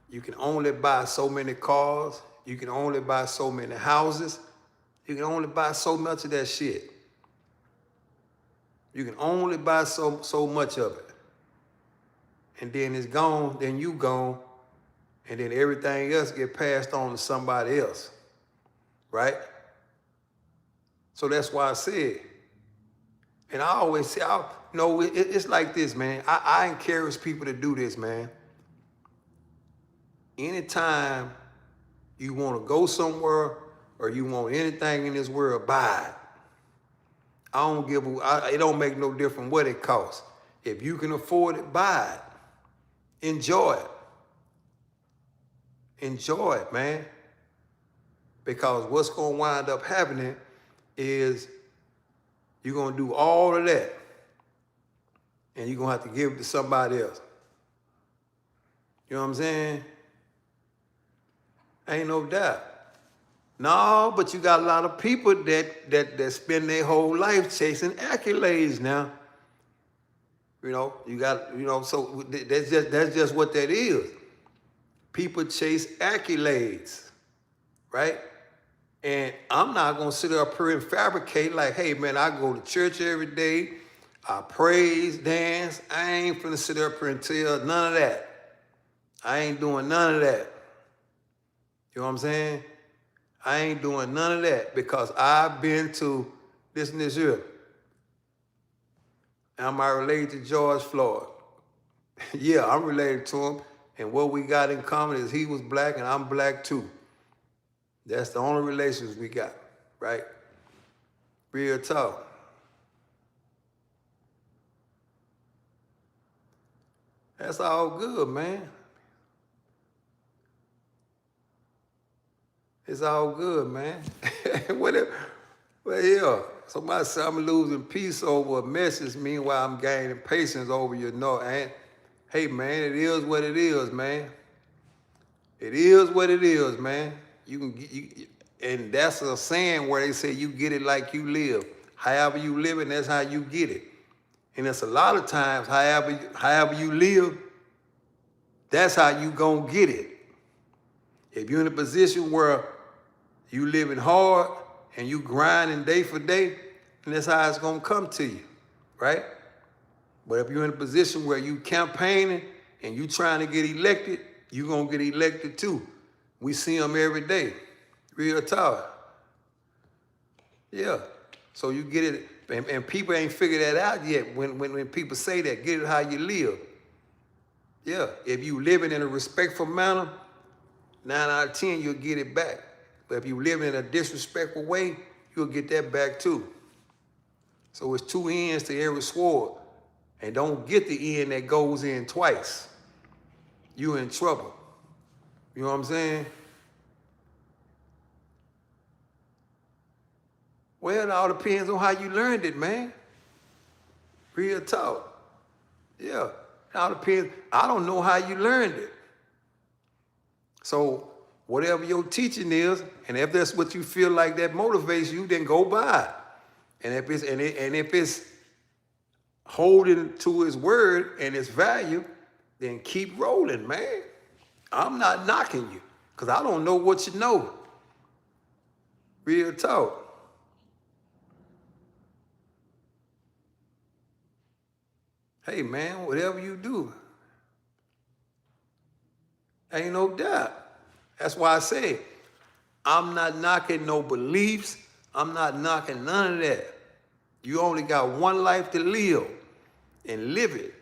You can only buy so many cars. You can only buy so many houses. You can only buy so much of that shit. You can only buy so much of it. And then it's gone, then you gone, and then everything else get passed on to somebody else, right? So that's why I said, and I always say, it's like this, man. I encourage people to do this, man. Anytime you want to go somewhere or you want anything in this world, buy it. It don't make no difference what it costs. If you can afford it, buy it. Enjoy it. Enjoy it, man. Because what's going to wind up happening is you're going to do all of that and you're going to have to give it to somebody else. You know what I'm saying? Ain't no doubt. No, but you got a lot of people that spend their whole life chasing accolades now. You know, so that's just what that is. People chase accolades, right? And I'm not gonna sit up here and fabricate like, hey man, I go to church every day, I praise, dance. I ain't finna sit up here and tell none of that. I ain't doing none of that. You know what I'm saying? I ain't doing none of that because I've been to this and this here. Am I related to George Floyd? Yeah, I'm related to him. And what we got in common is he was black and I'm black too. That's the only relations we got, right? Real talk. That's all good, man. It's all good, man. Well, yeah. Somebody said I'm losing peace over a message. Meanwhile, I'm gaining patience over your no. And hey, man, it is what it is, man. It is what it is, man. And that's a saying where they say you get it like you live. However you live it, that's how you get it. And it's a lot of times, however you live, that's how you gonna get it. If you're in a position where you living hard and you grinding day for day, then that's how it's gonna come to you, right? But if you're in a position where you campaigning and you trying to get elected, you gonna get elected too. We see them every day. Real talk. Yeah. So you get it, and people ain't figured that out yet when people say that, get it how you live. Yeah. If you living in a respectful manner, 9 out of 10, you'll get it back. But if you live in a disrespectful way, you'll get that back too. So it's two ends to every sword. And don't get the end that goes in twice. You in trouble. You know what I'm saying? Well, it all depends on how you learned it, man. Real talk. Yeah, it all depends. I don't know how you learned it. So whatever your teaching is, and if that's what you feel like that motivates you, then go by it. And if it's holding to his word and its value, then keep rolling, man. I'm not knocking you, because I don't know what you know. Real talk. Hey, man, whatever you do, ain't no doubt. That's why I say, I'm not knocking no beliefs. I'm not knocking none of that. You only got one life to live, and live it.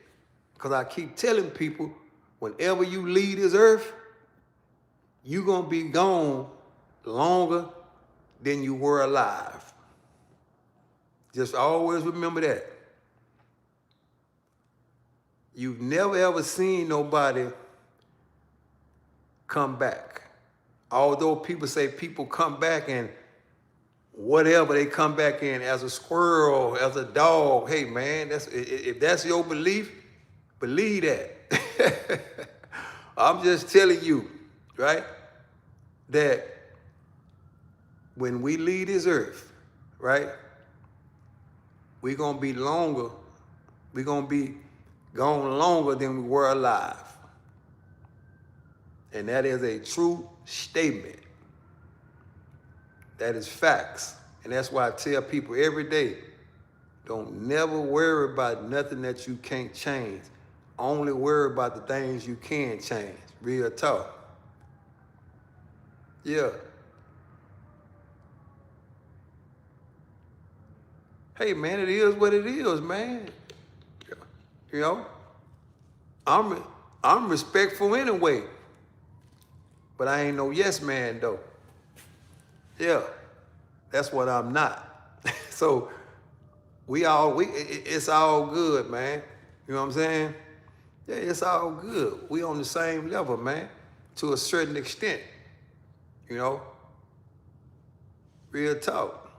Because I keep telling people, whenever you leave this earth, you're going to be gone longer than you were alive. Just always remember that. You've never ever seen nobody come back. Although people say people come back and whatever they come back in, as a squirrel, as a dog, hey man, if that's your belief, believe that. I'm just telling you, right, that when we leave this earth, right, we're going to be gone longer than we were alive. And that is a true statement. That is facts. And that's why I tell people every day, don't never worry about nothing that you can't change. Only worry about the things you can change. Real talk. Yeah. Hey man, it is what it is, man. You know, I'm respectful anyway. But I ain't no yes man though. Yeah. That's what I'm not. So it's all good, man. You know what I'm saying? Yeah, it's all good. We on the same level, man, to a certain extent. You know? Real talk.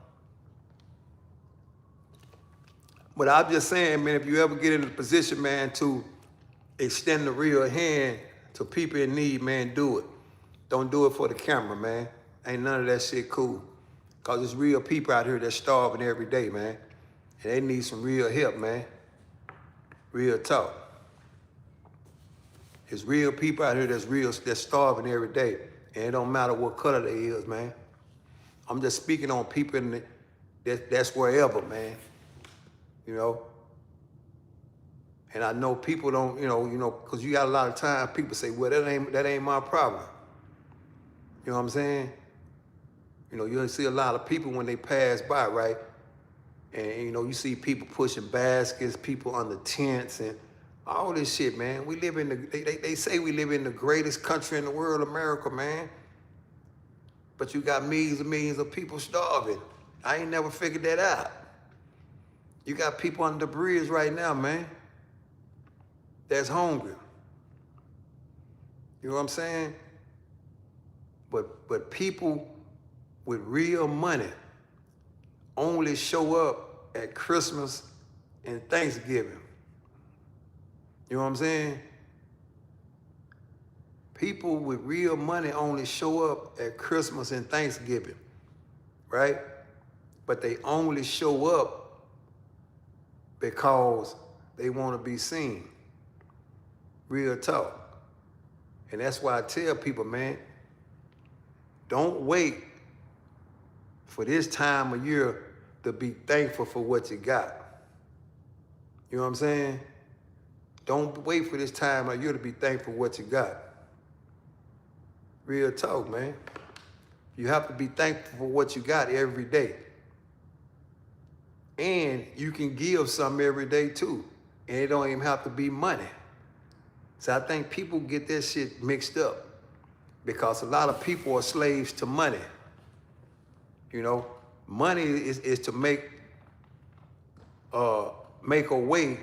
But I'm just saying, man, if you ever get in a position, man, to extend the real hand to people in need, man, do it. Don't do it for the camera, man. Ain't none of that shit cool. Cause there's real people out here that's starving every day, man. And they need some real help, man. Real talk. There's real people out here that's starving every day. And it don't matter what color they is, man. I'm just speaking on people that's wherever, man. You know? And I know people don't, because you got a lot of time, people say, well, that ain't my problem. You know what I'm saying? You'll see a lot of people when they pass by, right? And, you see people pushing baskets, people under tents, and all this shit, man. We live in they say we live in the greatest country in the world, America, man. But you got millions and millions of people starving. I ain't never figured that out. You got people under the bridge right now, man, that's hungry. You know what I'm saying? But people with real money only show up at Christmas and Thanksgiving. You know what I'm saying? People with real money only show up at Christmas and Thanksgiving, right? But they only show up because they want to be seen. Real talk. And that's why I tell people, man, don't wait for this time of year to be thankful for what you got. You know what I'm saying? Don't wait for this time of year to be thankful for what you got. Real talk, man. You have to be thankful for what you got every day. And you can give something every day too. And it don't even have to be money. So I think people get that shit mixed up because a lot of people are slaves to money. Money is to make a way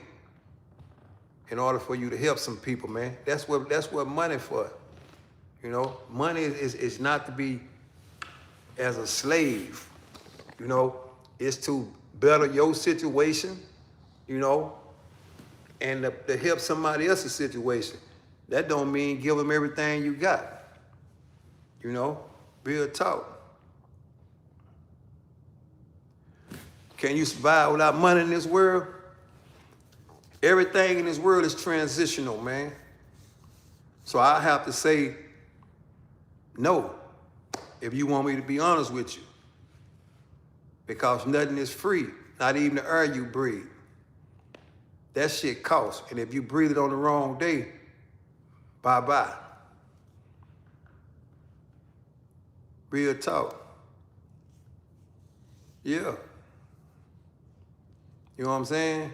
in order for you to help some people, man. That's what money for. Money is not to be as a slave. It's to better your situation, and to help somebody else's situation. That don't mean give them everything you got. Real talk. Can you survive without money in this world? Everything in this world is transitional, man. So I have to say no, if you want me to be honest with you. Because nothing is free, not even the air you breathe. That shit costs. And if you breathe it on the wrong day, bye-bye. Real talk. Yeah. You know what I'm saying?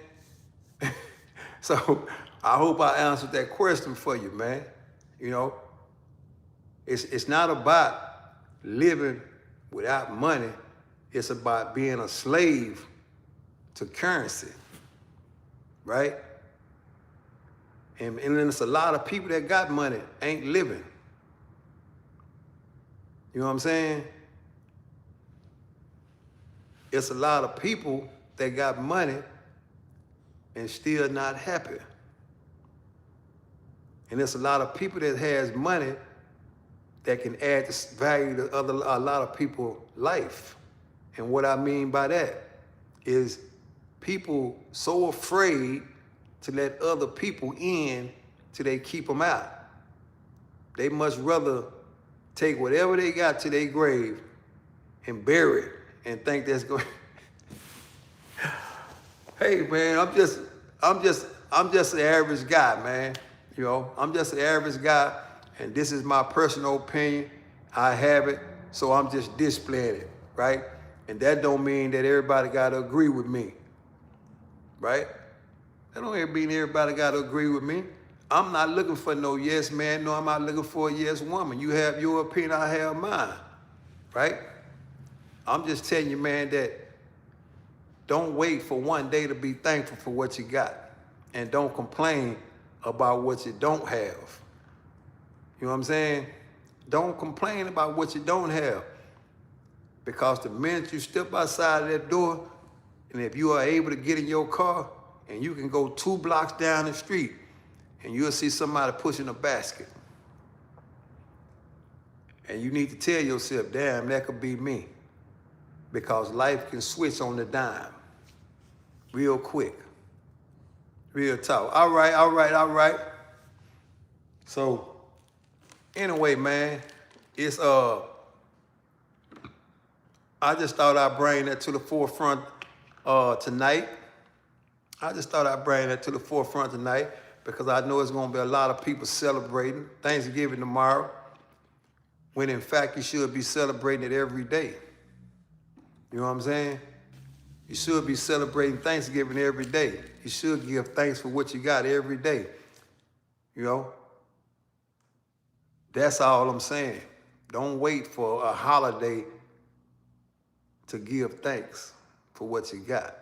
So I hope I answered that question for you, man. It's not about living without money. It's about being a slave to currency, right? And then there's a lot of people that got money ain't living. You know what I'm saying? It's a lot of people that got money and still not happy. And there's a lot of people that has money that can add value to a lot of people's life. And what I mean by that is people so afraid to let other people in till they keep them out. They much rather take whatever they got to their grave and bury it and think that's going. Hey man, I'm just an average guy, man. You know, I'm just an average guy, and this is my personal opinion. I have it, so I'm just displaying it, right? And that don't mean that everybody gotta agree with me, right? That don't mean everybody gotta agree with me. I'm not looking for no yes man, no, I'm not looking for a yes woman. You have your opinion, I have mine, right? I'm just telling you, man, that don't wait for one day to be thankful for what you got. And don't complain about what you don't have. You know what I'm saying? Don't complain about what you don't have. Because the minute you step outside of that door, and if you are able to get in your car, and you can go 2 blocks down the street, and you'll see somebody pushing a basket. And you need to tell yourself, damn, that could be me. Because life can switch on the dime real quick. Real talk. All right. So, anyway, man, it's I just thought I'd bring that to the forefront tonight. Because I know it's gonna be a lot of people celebrating Thanksgiving tomorrow, when in fact you should be celebrating it every day. You know what I'm saying? You should be celebrating Thanksgiving every day. You should give thanks for what you got every day. You know? That's all I'm saying. Don't wait for a holiday to give thanks for what you got.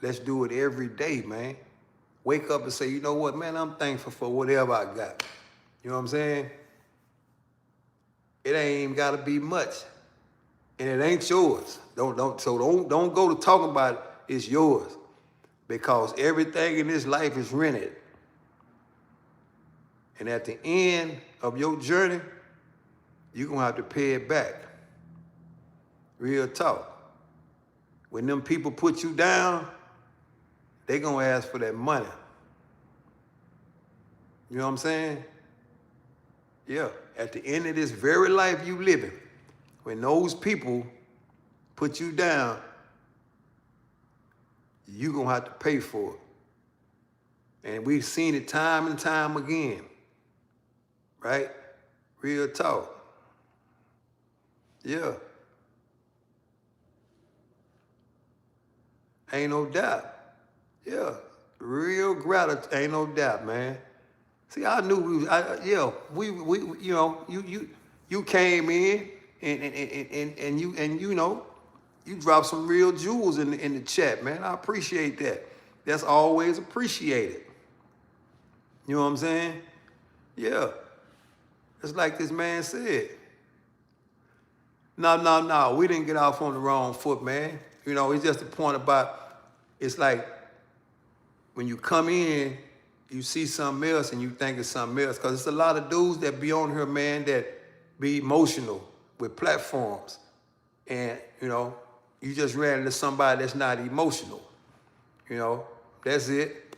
Let's do it every day, man. Wake up and say, you know what, man, I'm thankful for whatever I got. You know what I'm saying? It ain't even gotta be much. And it ain't yours. Don't go to talking about it's yours. Because everything in this life is rented. And at the end of your journey, you're gonna have to pay it back. Real talk. When them people put you down, they gonna ask for that money. You know what I'm saying? Yeah, at the end of this very life you living, when those people put you down, you gonna have to pay for it. And we've seen it time and time again, right? Real talk. Yeah. Ain't no doubt. Yeah, real gratitude, ain't no doubt, man. See, I knew we you know, you came in and you know, you dropped some real jewels in the chat, man. I appreciate that. That's always appreciated. You know what I'm saying? Yeah. It's like this man said. No, we didn't get off on the wrong foot, man. You know, it's just a point about, it's like when you come in, you see something else and you think it's something else. Because it's a lot of dudes that be on here, man, that be emotional with platforms. And, you know, you just ran into somebody that's not emotional. You know, that's it.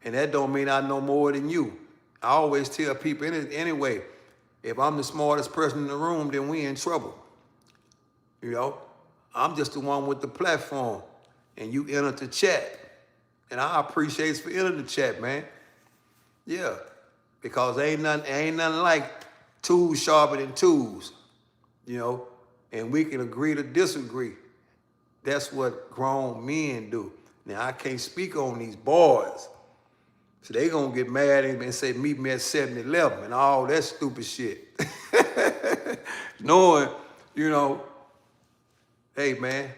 And that don't mean I know more than you. I always tell people, anyway, if I'm the smartest person in the room, then we in trouble. You know, I'm just the one with the platform. And you enter the chat. And I appreciate it for entering the chat, man. Yeah, because ain't nothing like tools sharper than tools, you know, and we can agree to disagree. That's what grown men do. Now, I can't speak on these boys, so they gonna get mad and say, meet me at 7-Eleven and all that stupid shit. Knowing, you know, hey, man,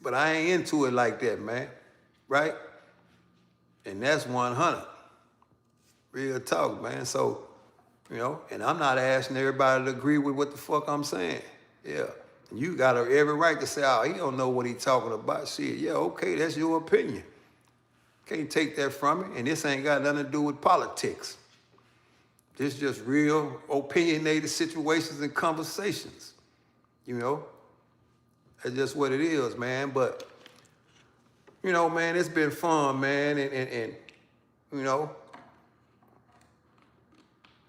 but I ain't into it like that, man, right? And that's 100. Real talk, man. So, you know, and I'm not asking everybody to agree with what the fuck I'm saying. Yeah. And you got every right to say, oh, he don't know what he talking about. Shit, yeah, okay, that's your opinion. Can't take that from me. And this ain't got nothing to do with politics. This is just real opinionated situations and conversations. You know? That's just what it is, man. But, you know, man, it's been fun, man. And you know,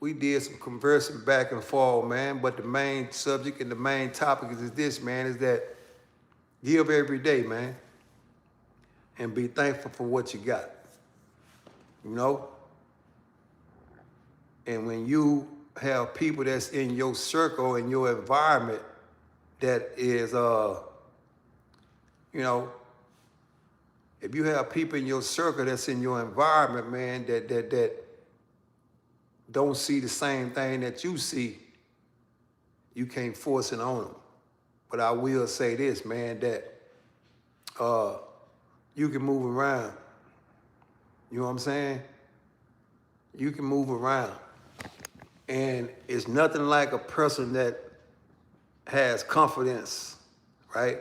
we did some conversing back and forth, man. But the main subject and the main topic is this, man, is that give every day, man, and be thankful for what you got. You know? And when you have people that's in your circle and your environment that is, you know, if you have people in your circle that's in your environment, man, that don't see the same thing that you see, you can't force it on them. But I will say this, man, that you can move around. You know what I'm saying? You can move around. And it's nothing like a person that has confidence, right?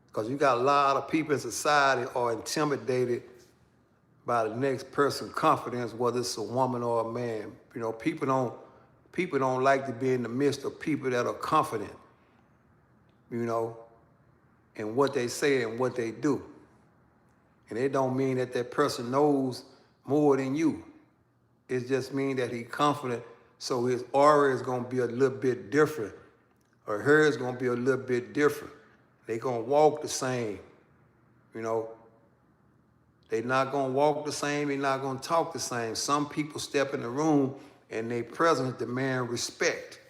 Because you got a lot of people in society are intimidated by the next person's confidence, whether it's a woman or a man. You know, people don't like to be in the midst of people that are confident, you know, in what they say and what they do. And it don't mean that that person knows more than you. It just means that he's confident, so his aura is gonna be a little bit different, or hers gonna be a little bit different. They gonna walk the same, you know. They not gonna walk the same, they not gonna talk the same. Some people step in the room and their presence demand respect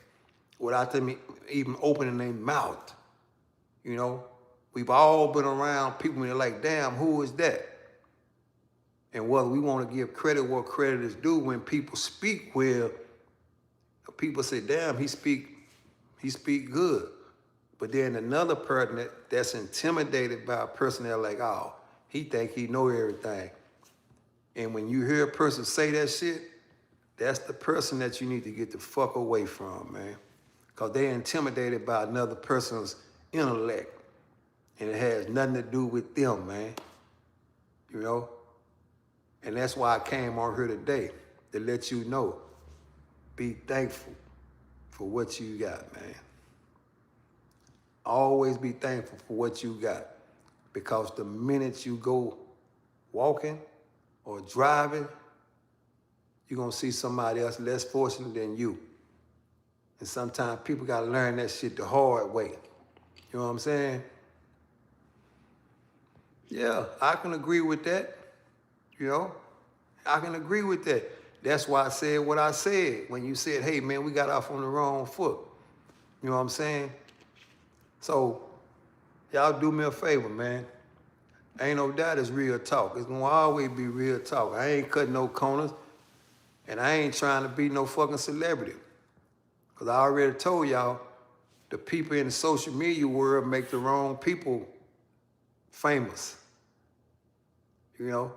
without them even opening their mouth, you know. We've all been around people and they're like, damn, who is that? And whether we want to give credit where credit is due, when people speak well, people say, damn, he speak good. But then another person that's intimidated by a person, they're like, oh, he think he know everything. And when you hear a person say that shit, that's the person that you need to get the fuck away from, man. Because they're intimidated by another person's intellect. And it has nothing to do with them, man. You know? And that's why I came on here today, to let you know, be thankful for what you got, man. Always be thankful for what you got. Because the minute you go walking or driving, you're gonna see somebody else less fortunate than you. And sometimes people gotta learn that shit the hard way. You know what I'm saying? Yeah, I can agree with that. You know, I can agree with that. That's why I said what I said when you said, hey, man, we got off on the wrong foot. You know what I'm saying? So, y'all do me a favor, man. Ain't no doubt it's real talk. It's gonna always be real talk. I ain't cutting no corners, and I ain't trying to be no fucking celebrity. Because I already told y'all, the people in the social media world make the wrong people famous. You know?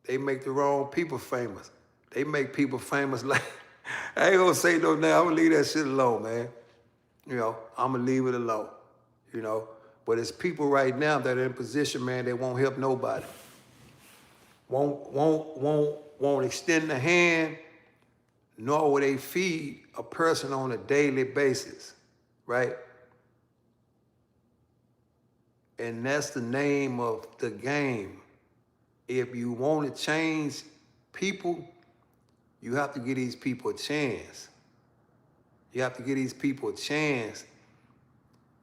They make the wrong people famous. They make people famous like, I ain't gonna say no now, I'm gonna leave that shit alone, man. You know, I'm gonna leave it alone, you know. But it's people right now that are in position, man, they won't help nobody. Won't extend the hand, nor will they feed a person on a daily basis, right? And that's the name of the game. If you want to change people, you have to give these people a chance. You have to give these people a chance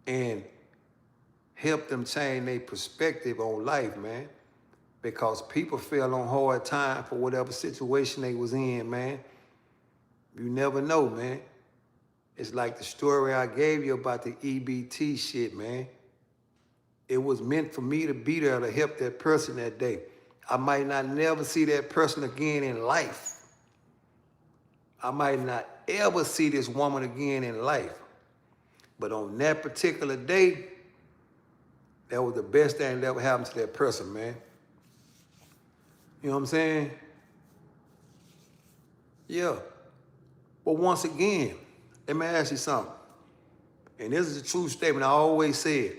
and help them change their perspective on life, man. Because people fell on hard time for whatever situation they was in, man. You never know, man. It's like the story I gave you about the EBT shit, man. It was meant for me to be there to help that person that day. I might not never see that person again in life. I might not ever see this woman again in life. But on that particular day, that was the best thing that ever happened to that person, man. You know what I'm saying? Yeah. But once again, let me ask you something. And this is a true statement I always said.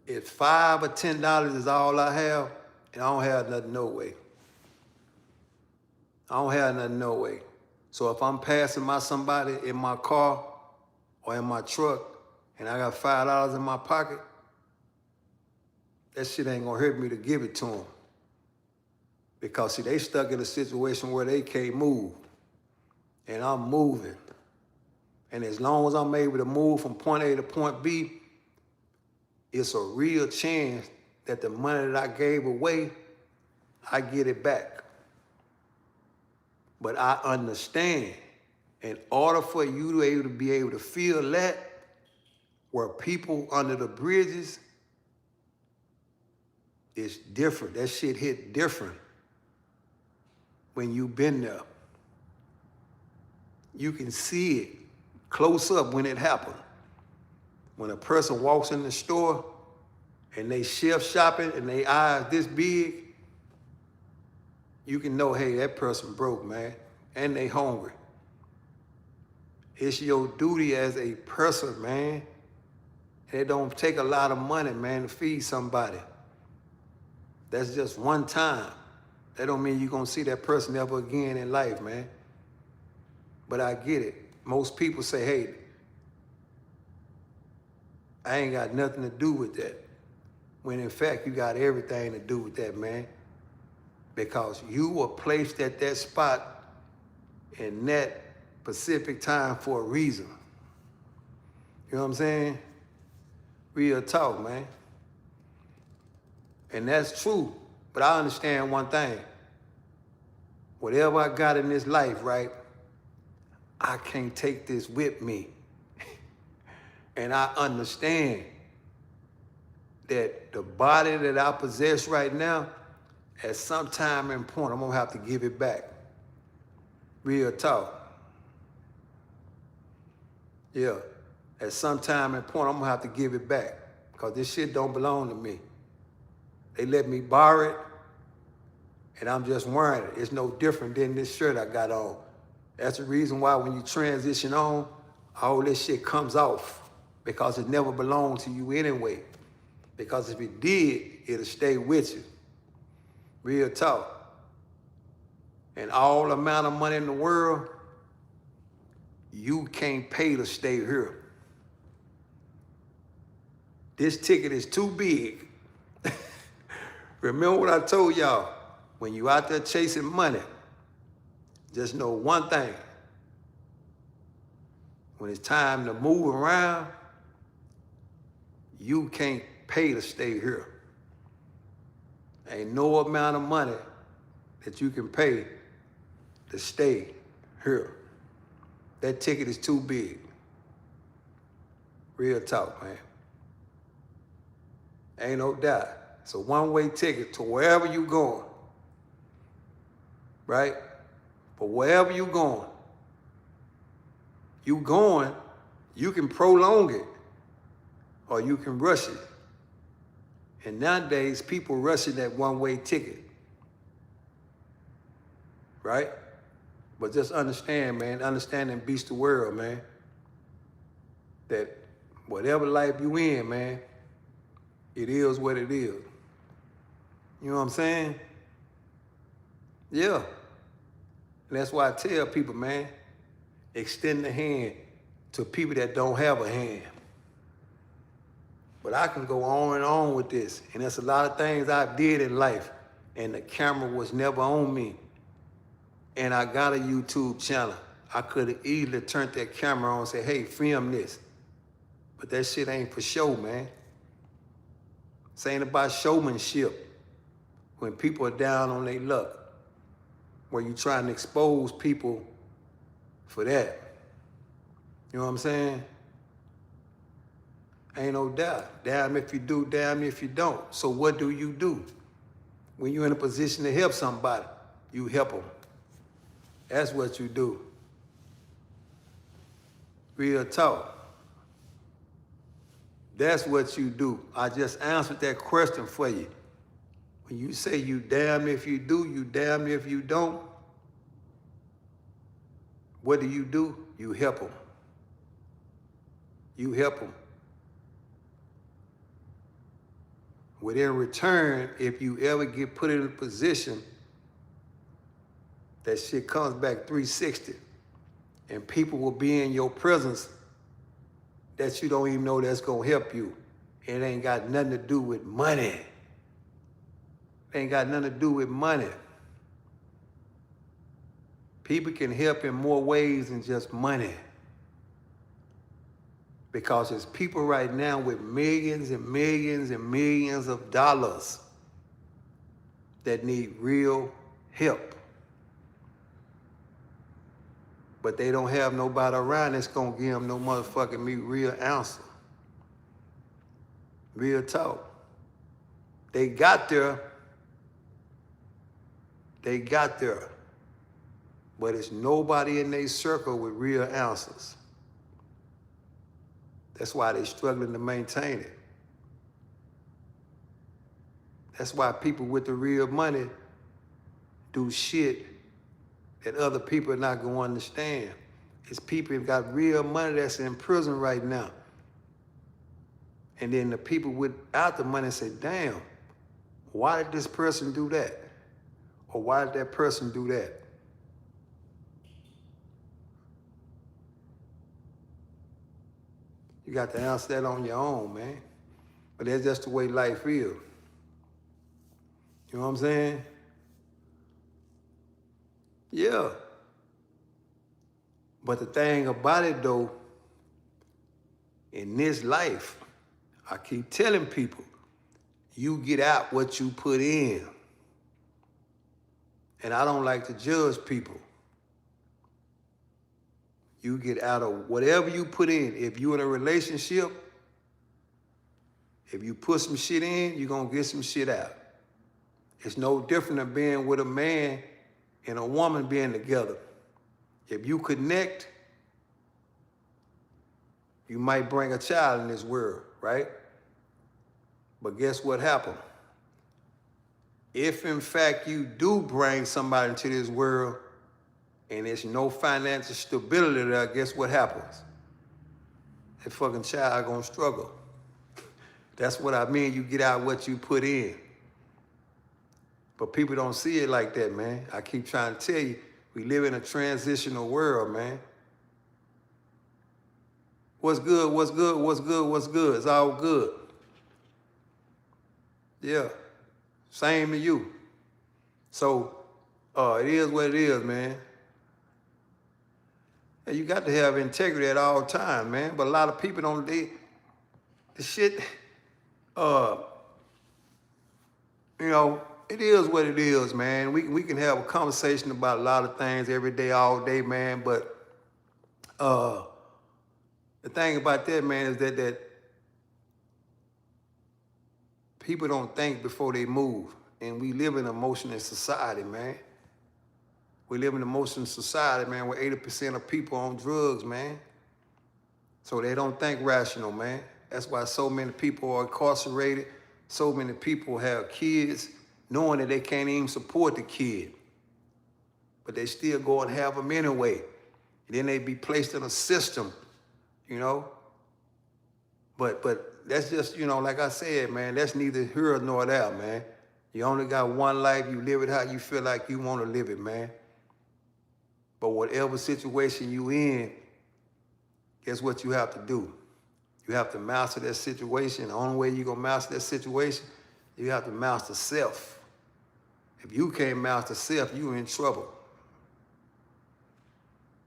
If $5 or $10 is all I have, and I don't have nothing no way. I don't have nothing no way. So if I'm passing by somebody in my car or in my truck and I got $5 in my pocket, that shit ain't gonna hurt me to give it to them. Because see, they stuck in a situation where they can't move. and I'm moving. And as long as I'm able to move from point A to point B, it's a real chance that the money that I gave away, I get it back. But I understand, in order for you to be able to feel that, where people under the bridges, it's different. That shit hit different when you been there. You can see it close up when it happened. When a person walks in the store and they shelf shopping and they eyes this big, you can know, hey, that person broke, man, and they hungry. It's your duty as a person, man. And it don't take a lot of money, man, to feed somebody. That's just one time. That don't mean you're gonna see that person ever again in life, man. But I get it. Most people say, hey, I ain't got nothing to do with that. When in fact, you got everything to do with that, man. Because you were placed at that spot in that specific time for a reason. You know what I'm saying? Real talk, man. And that's true. But I understand one thing. Whatever I got in this life, right, I can't take this with me. And I understand that the body that I possess right now, at some time and point, I'm gonna have to give it back. Real talk. Yeah. At some time and point, I'm gonna have to give it back. Because this shit don't belong to me. They let me borrow it, and I'm just wearing it. It's no different than this shirt I got on. That's the reason why when you transition on, all this shit comes off. Because it never belonged to you anyway. Because if it did, it'll stay with you. Real talk. And all amount of money in the world, you can't pay to stay here. This ticket is too big. Remember what I told y'all? When you out there chasing money, just know one thing. When it's time to move around, you can't pay to stay here. Ain't no amount of money that you can pay to stay here. That ticket is too big. Real talk, man. Ain't no doubt. It's a one-way ticket to wherever you going, right? But wherever you going, you can prolong it or you can rush it. And nowadays, people rushing that one-way ticket, right? But just understand, man, understanding beats the world, man, that whatever life you in, man, it is what it is. You know what I'm saying? Yeah. And that's why I tell people, man, extend the hand to people that don't have a hand. But I can go on and on with this. And there's a lot of things I did in life, and the camera was never on me. And I got a YouTube channel. I could have easily turned that camera on and said, hey, film this. But that shit ain't for show, man. This ain't about showmanship. When people are down on their luck, where you trying to expose people for that. You know what I'm saying? Ain't no doubt. Damn if you do, damn if you don't. So what do you do? When you're in a position to help somebody, you help them. That's what you do. Real talk. That's what you do. I just answered that question for you. When you say you damn if you do, you damn if you don't, what do? You help them. You help them. Within return, if you ever get put in a position that shit comes back 360 and people will be in your presence that you don't even know that's gonna help you. It ain't got nothing to do with money. It ain't got nothing to do with money. People can help in more ways than just money. Because there's people right now with millions and millions and millions of dollars that need real help. But they don't have nobody around that's gonna give them no motherfucking real answer. Real talk. They got there, but it's nobody in their circle with real answers. That's why they're struggling to maintain it. That's why people with the real money do shit that other people are not gonna understand. It's people who got real money that's in prison right now. And then the people without the money say, damn, why did this person do that? Or why did that person do that? You got to answer that on your own, man. But that's just the way life is. You know what I'm saying? Yeah. But the thing about it, though, in this life, I keep telling people, you get out what you put in. And I don't like to judge people. You get out of whatever you put in. If you're in a relationship, if you put some shit in, you're gonna get some shit out. It's no different than being with a man and a woman being together. If you connect, you might bring a child in this world, right? But guess what happened? If in fact you do bring somebody into this world and there's no financial stability there, guess what happens? That fucking child gonna struggle. That's what I mean, you get out what you put in. But people don't see it like that, man. I keep trying to tell you, we live in a transitional world, man. What's good, what's good, what's good, what's good? It's all good. Yeah, same to you. So, it is what it is, man. And you got to have integrity at all times, man. But a lot of people don't, the shit, you know, it is what it is, man. We can have a conversation about a lot of things every day, all day, man. But the thing about that, man, is that people don't think before they move. And we live in an emotional society, man. We live in an emotional society, man, where 80% of people on drugs, man. So they don't think rational, man. That's why so many people are incarcerated. So many people have kids knowing that they can't even support the kid. But they still go and have them anyway. And then they be placed in a system, you know. But that's just, you know, like I said, man, that's neither here nor there, man. You only got one life. You live it how you feel like you want to live it, man. But whatever situation you in, guess what you have to do? You have to master that situation. The only way you're going to master that situation, you have to master self. If you can't master self, you're in trouble.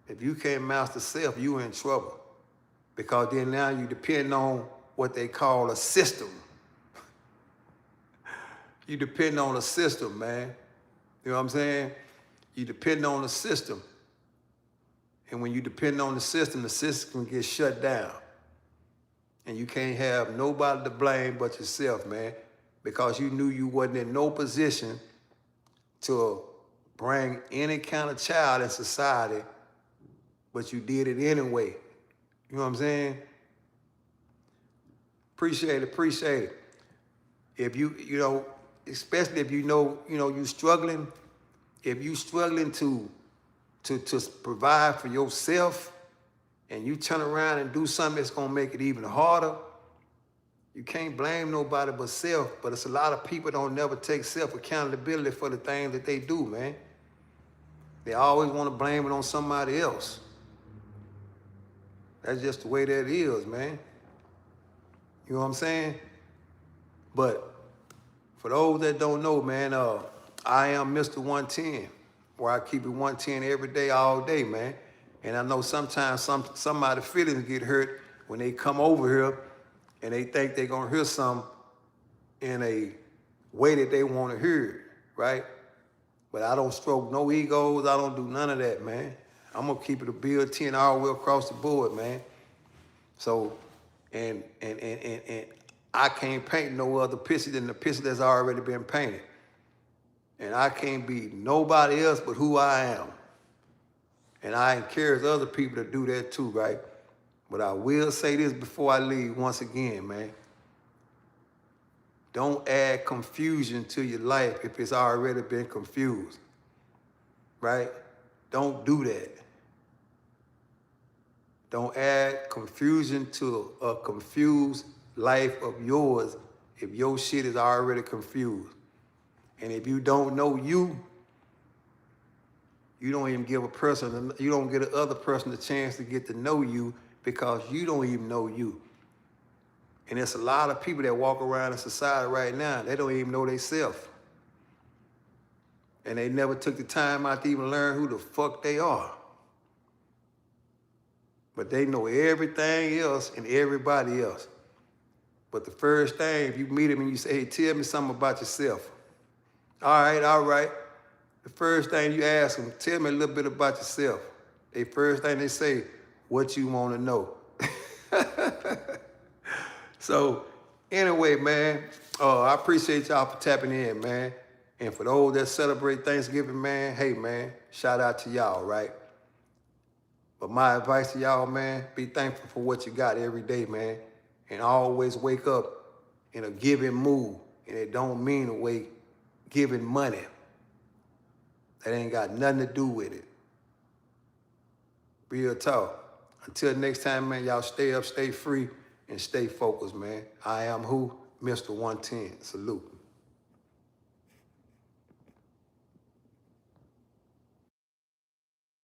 If you can't master self, you're in trouble. Because then now you depend on what they call a system. You depend on a system, man. You know what I'm saying? You depend on the system. And when you depend on the system can get shut down. And you can't have nobody to blame but yourself, man. Because you knew you wasn't in no position to bring any kind of child in society, but you did it anyway. You know what I'm saying? Appreciate it. If you know, especially if you know you struggling, if you struggling to provide for yourself and you turn around and do something that's gonna make it even harder, you can't blame nobody but self. But it's a lot of people don't never take self-accountability for the things that they do, man. They always want to blame it on somebody else. That's just the way that is, man. You know what I'm saying? But for those that don't know, man, I am Mr. 110. where I keep it 110 every day, all day, man. And I know sometimes somebody's feelings get hurt when they come over here and they think they're gonna hear something in a way that they want to hear it, right? But I don't stroke no egos. I don't do none of that, man. I'm gonna keep it a bill 10 all the way across the board, man. So, and I can't paint no other picture than the picture that's already been painted. And I can't be nobody else but who I am. And I encourage other people to do that too, right? But I will say this before I leave once again, man. Don't add confusion to your life if it's already been confused, right? Don't do that. Don't add confusion to a confused life of yours if your shit is already confused. And if you don't know you, you don't even give you don't get the other person a chance to get to know you because you don't even know you. And there's a lot of people that walk around in society right now, they don't even know themselves. And they never took the time out to even learn who the fuck they are. But they know everything else and everybody else. But the first thing, if you meet them and you say, hey, tell me something about yourself. All right. The first thing you ask them, tell me a little bit about yourself. The first thing they say, what you want to know. So anyway, man, I appreciate y'all for tapping in, man. And for those that celebrate Thanksgiving, man, hey, man, shout out to y'all, right? But my advice to y'all, man, be thankful for what you got every day, man. And always wake up in a giving mood. And it don't mean to wake giving money. That ain't got nothing to do with it. Real talk. Until next time, man, y'all stay up, stay free, and stay focused, man. I am who? Mr. 110. Salute.